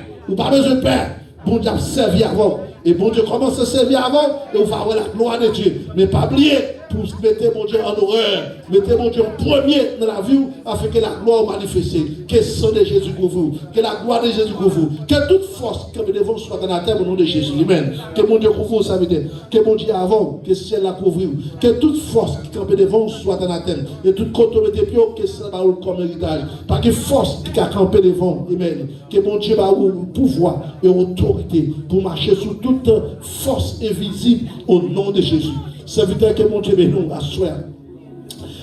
bon Dieu a servi avant. Et bon Dieu commence à servir avant et on va avoir la gloire de Dieu. Mais pas oublier pour mettre mon Dieu en horreur. Mettez mon Dieu en premier dans la vie afin que la gloire manifeste. Que le sang de Jésus pour vous. Que la gloire de Jésus pour vous. Que toute force que nous devons soit dans la terre au nom de Jésus. Amen. Que mon Dieu couvre, ça veut dire. Que mon Dieu avant, que le ciel la couvre. Que toute force qui campe devant soit dans la terre. Et toute côte de pied, que ça va comme héritage. Pas que force qui a campé devant. Amen. Que mon Dieu va avoir pouvoir et autorité pour marcher sous toute force invisible au nom de Jésus. Serviteur que mon Dieu nous assoit.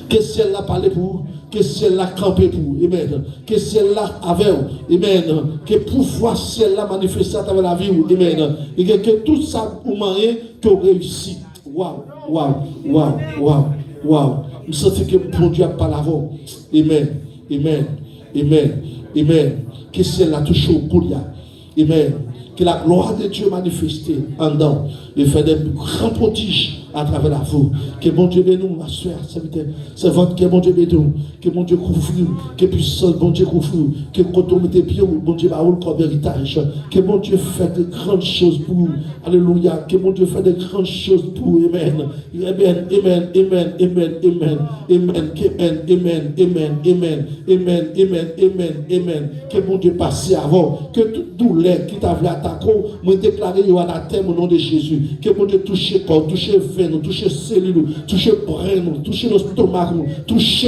Que ciel l'a parlé pour, que ciel l'a campé pour, amen. Que ciel l'a avec, amen. Que pouvoir ciel l'a manifesté à travers la vie, amen. Et que tout ça pour moyen que réussit. Waouh. Nous sentons que mon Dieu a parlé avant. Amen. Que ciel l'a touché au coulia. Amen. Que la gloire de Dieu manifestée en dedans et fait des grands prodiges à travers la vie. Que mon Dieu bénisse nous, ma soeur, c'est votre que mon Dieu bénisse nous, que mon Dieu couvre nous, que puissance, mon Dieu couvre nous, que quand on met des pieds, mon Dieu va avoir comme héritage, que mon Dieu fait de grandes choses pour nous. Alléluia, que mon Dieu fait de grandes choses pour nous. Amen. Que mon Dieu passe avant, que toute douleur qui t'a vu attaquer, moi déclarer au anathème au nom de Jésus. Que mon Dieu touche corps, touche veine, touche cellules, touche bras, touche le stomac, touche,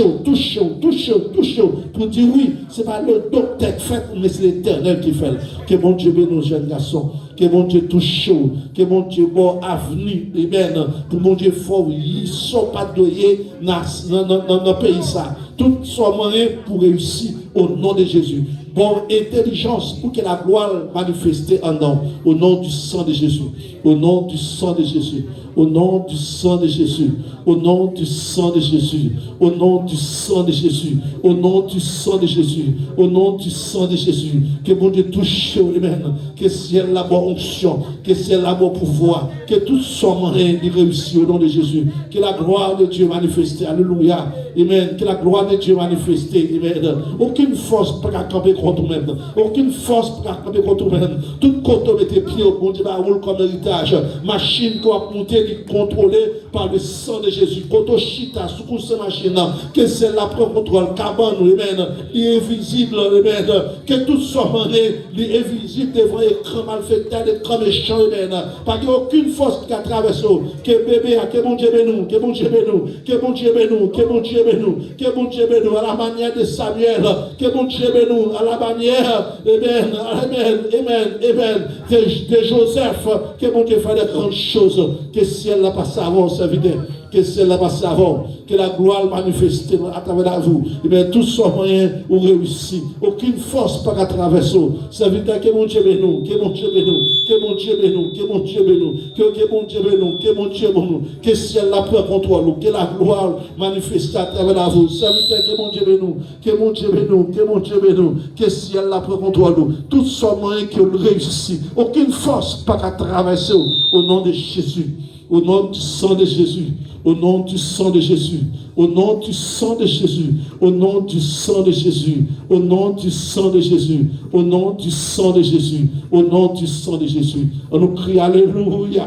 pour dire oui, c'est pas le docteur qui fait, mais c'est l'Éternel qui fait. Que mon Dieu bénisse nos jeunes garçons. Que mon Dieu touche, que mon Dieu bon avenir, amen. Pour mon Dieu fort, ils ne sont pas doyés dans le pays ça. Tout soit moyen pour réussir au nom de Jésus. Bonne intelligence pour que la gloire manifeste en nous. Au nom du sang de Jésus. Au nom du sang de Jésus. Au nom du sang de Jésus. Au nom du sang de Jésus. Au nom du sang de Jésus. Au nom du sang de Jésus. Au nom du sang de Jésus. Que mon Dieu touche, amen. Que ciel la bonne onction, que c'est l'amour pouvoir, que tout son moyen de réussir au nom de Jésus, que la gloire de Dieu manifeste, alléluia, amen, que la gloire de Dieu manifeste, amen, aucune force peut camper contre nous-mêmes, aucune force peut camper contre nous-mêmes, tout côté mettez pied au bon Dieu, roule comme héritage, machine qu'on va monter, contrôlée par le sang de Jésus, koto chita, sous cette machine, que c'est la prend contrôle, cabane, amen, il est invisible, amen, que tout son moyen, il est invisible devant l'écran malfaiteur, l'écran méchant, amen, pas qu'il n'y a aucune force qui a traversé, que bébé, que bon Dieu bénou, que bon Dieu bénou, que bon Dieu bénou, que bon Dieu bénou, que bon Dieu bénou, à la manière de Samuel, que bon Dieu bénou, à la manière, amen, amen, amen, amen, de Joseph, que bon Dieu fait de grandes choses, que ciel n'a pas savant, serviteur, que ciel n'a pas savant, que la gloire manifeste à travers vous, et bien tout son moyen ou réussi, aucune force pas à traverser, serviteur, que mon Dieu bénou, que mon Dieu bénou, que mon Dieu bénou, que mon Dieu bénou, que mon Dieu bénou, que mon Dieu bénou, que ciel n'a pas contrôle, que la gloire manifeste à travers vous, serviteur, que mon Dieu bénou, que mon Dieu bénou, que mon Dieu bénou, que ciel n'a pas contrôle, tout son moyen qui réussit, aucune force pas à traverser au nom de Jésus, au nom du sang de Jésus. Au nom du sang de Jésus, au nom du sang de Jésus, au nom du sang de Jésus, au nom du sang de Jésus, au nom du sang de Jésus, au nom du sang de Jésus. On nous crie Alléluia.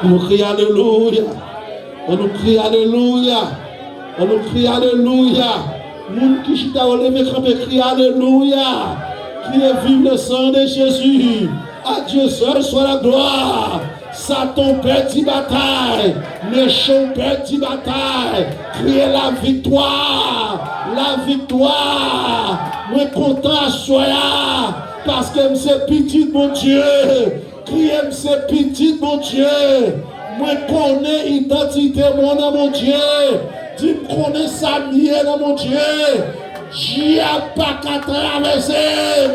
On nous crie Alléluia. On nous crie Alléluia. On nous crie Alléluia. Moun qui chita au levé crampé crie Alléluia. Criez vive le sang de Jésus. À Dieu seul soit la gloire. Satan perdit bataille, méchant perdit bataille, criez la victoire, moi content soya, parce que c'est petit mon Dieu, criez c'est petit mon Dieu, moi connais identité mon Dieu, dis connais sa mienne mon Dieu, j'y a pas qu'à traverser,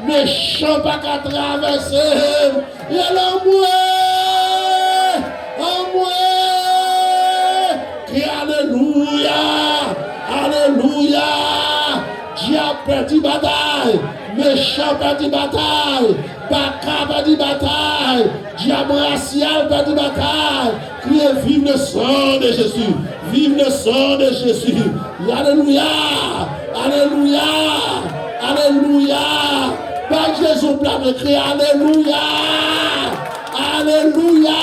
méchant pas qu'à traverser, et l'amour. Alléluia, alléluia, Dieu a perdu bataille, méchant perdu bataille, Baka perdu bataille, diable racial perdu bataille, criez vive le sang de Jésus, vive le sang de Jésus, alléluia, alléluia, alléluia, par Jésus blâme, criez alléluia, alléluia,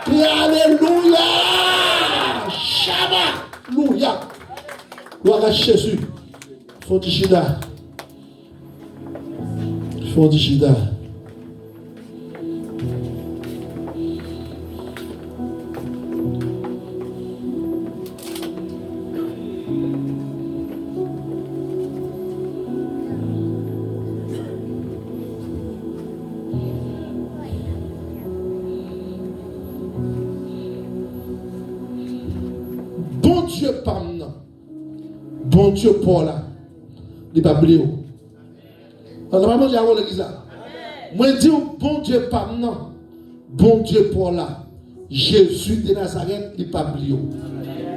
criez alléluia. Alléluia. Gloire à Jésus. Fontichida. Fontichida. Bon Dieu, pas maintenant. Bon Dieu, pour là. Il n'est pas oublié. On va manger avant l'église là. Moi, je dis, bon Dieu, pas maintenant. Bon Dieu, pour là. Jésus de Nazareth, il n'est pas oublié.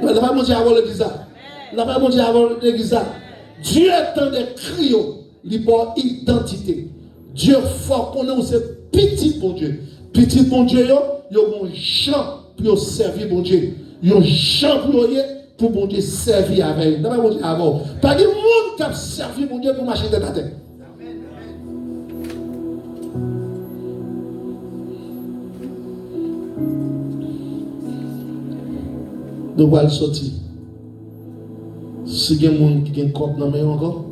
On va manger avant l'église là. On va manger avant l'église là. Dieu est en des cris, il est identité. Dieu fort qu'on est ce petit bon Dieu. Petit bon Dieu, il y a un champ pour servir bon Dieu. Il y a un champ pour bon Dieu servir avec. Pas de monde qui a servi bon Dieu pour marcher dans la tête. Nous allons sortir. Si il y a des gens qui ont un corps dans la main encore,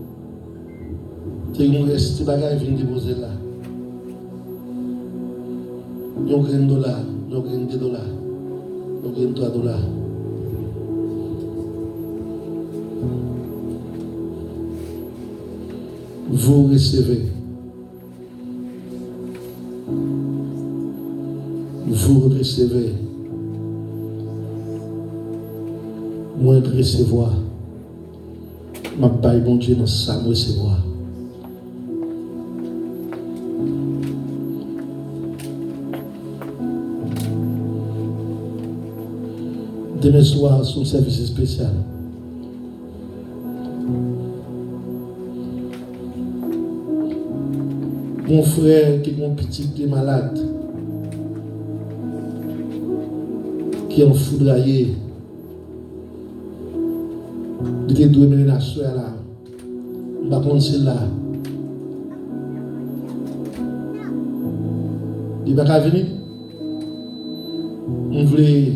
c'est un reste de bagages qui viennent déposer là. Nous avons $1, nous avons $2, nous avons $3. Vous recevez. Vous recevez. Moi de recevoir. Ma baille bon Dieu dans ça, moi recevoir. Demain soir, son service spécial. mon frère qui est mon petit qui est malade, qui est enfoudraillé. Il était doué mener la soeur là. Je ne sais pas si c'est là. Il va pas venir. On voulait,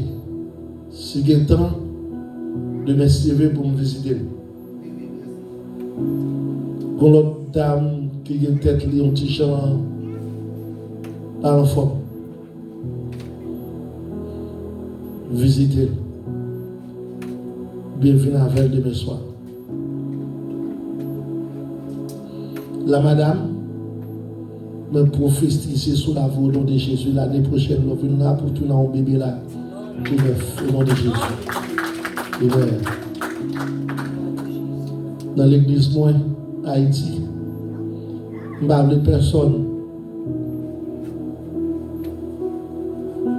si il y a temps, de m'inspirer pour me visiter. Quand l'autre dame qui a une tête, un petit champ, pas en forme. Visiter. Bienvenue avec elle demain soir. La madame me prophétise sous la volonté de Jésus l'année prochaine. Nous venons là pour tourner un bébé là. Au nom de Jésus. Amen. Dans l'église, moi, Haïti, je ne parle de personne.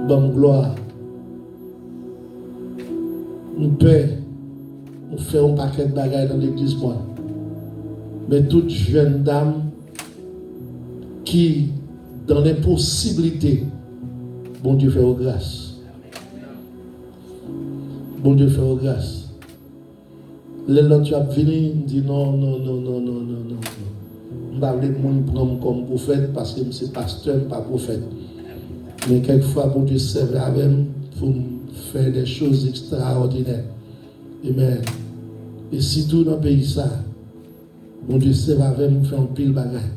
Bonne gloire. Nous paie. On fait un paquet de bagages dans l'église, moi. Mais toute jeune dame qui, dans l'impossibilité, bon Dieu fait aux grâces. Bon Dieu fait aux grâces. Les autres, tu as venu, dit non. Je ne parle pas de monde prendre comme prophète parce que c'est pasteur, pas prophète. Mais quelquefois, bon Dieu servait avec pour faire des choses extraordinaires. Amen. Et si tout dans le pays ça, bon Dieu servait avec nous faire un pile bagaille.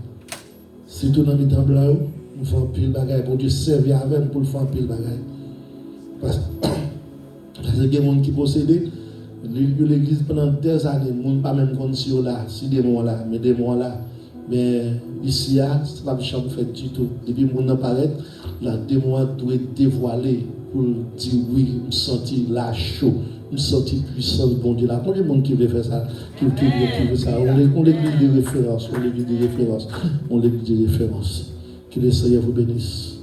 Si tout dans le temps blanc, nous faisons un pile bagaille. Bon Dieu servait avec nous pour faire un pile bagaille. Parce que il y a des gens qui possédaient l'église pendant des années, les gens pas même condition là, si des mois là, mais des mois là. Mais ici, ce n'est pas de fait du tout. Depuis que mon apparaît, là, 2 mois doit être dévoilé pour dire oui, je me sens là chaud, je me sens puissance, bon Dieu. Là, pour les gens qui veulent faire ça, qui veulent ça, on l'église de référence, on l'église de référence, on l'église de référence. Que le Seigneur vous bénisse.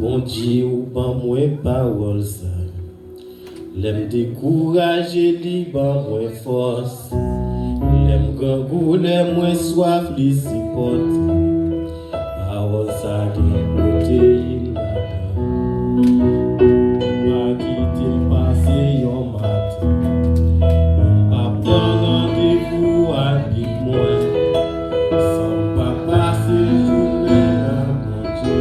Bon Dieu, ou pas moi parole ça. L'aime décourager, li ban moi force. L'aime gangou, l'aime moi soif, li supporte. Parole ça qui protéine là-dedans. Pas quitter le passé yon matin. Pas prendre rendez-vous avec moi. Sans pas passer journée là, mon Dieu.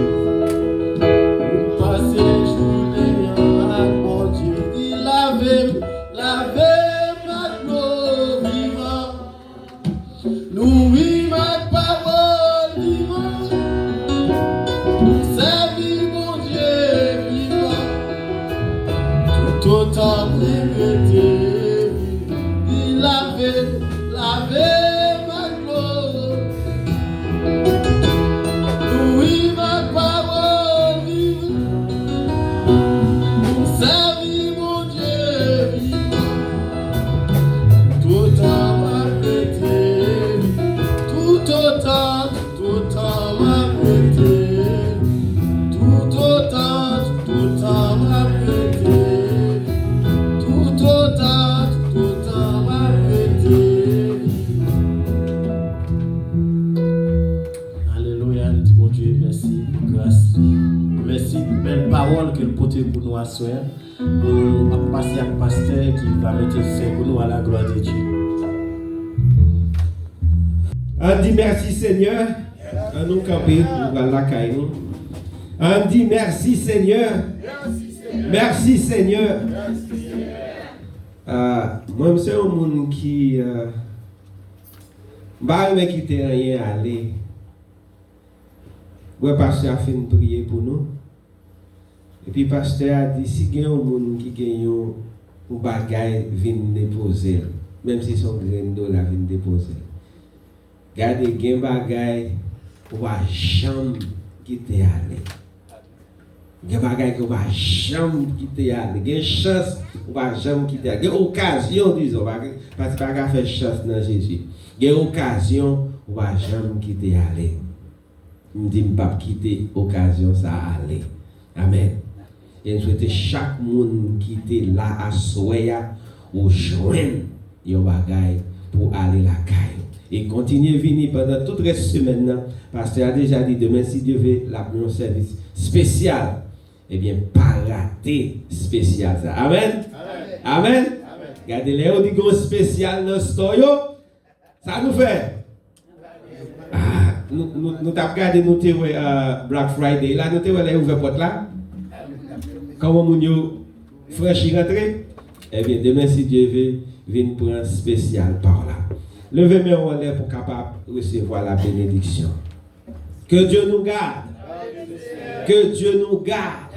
Pour nous asseoir, nous allons passer à un pasteur qui va mettre fin pour nous à la gloire de Dieu. On dit merci Seigneur. On nous camper pour la caillou. On dit merci Seigneur. Merci Seigneur. Moi, c'est un monde qui ne quitte rien aller. Ouais, pasteur a fait une prière pour nous. Et puis, le pasteur a dit, si il y a un monde qui gagne un bagage, vient déposer, même si son grain d'or vient déposer. Regardez, il y a un bagage, on va jamais quitter aller. Il y a un bagage qu'on va jamais quitter aller. Il y a une chance, on va jamais quitter aller. Il y a une occasion, disons, parce que pas faire chance dans Jésus. Il y a une occasion, on va jamais quitter aller. Je ne dis pas quitter l'occasion, ça aller. Amen. Et nous souhaitons chaque monde qui était là à Soya ou joindre un bagage pour aller la caille. Et continuer à venir pendant toute la semaine. Parce qu'il a déjà dit demain, si Dieu veut, un service spécial. Eh bien, pas rater spécial ça. Amen. Amen. Regardez les on dit gros spécial dans ce stoyo. Ça nous fait. Nous avons regardé nous Black Friday là, nous avons ouvert porte là. Comment nous avons franchi rentrer? Eh bien, demain, si Dieu veut, viens prendre spécial par là. Levez mes mains en l'air pour capable recevoir la bénédiction. Que Dieu nous garde. Que Dieu nous garde.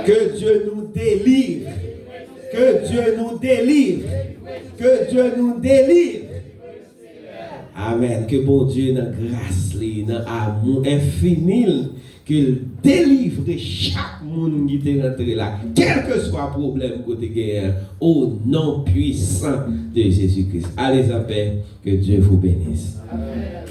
Que Dieu nous délivre. Que Dieu nous délivre. Que Dieu nous délivre. Amen. Que bon Dieu, dans grâce, dans amour infini, qu'il délivre de chaque monde qui est rentré là, quel que soit le problème côté guerre, au nom puissant de Jésus-Christ. Allez en paix, que Dieu vous bénisse. Amen.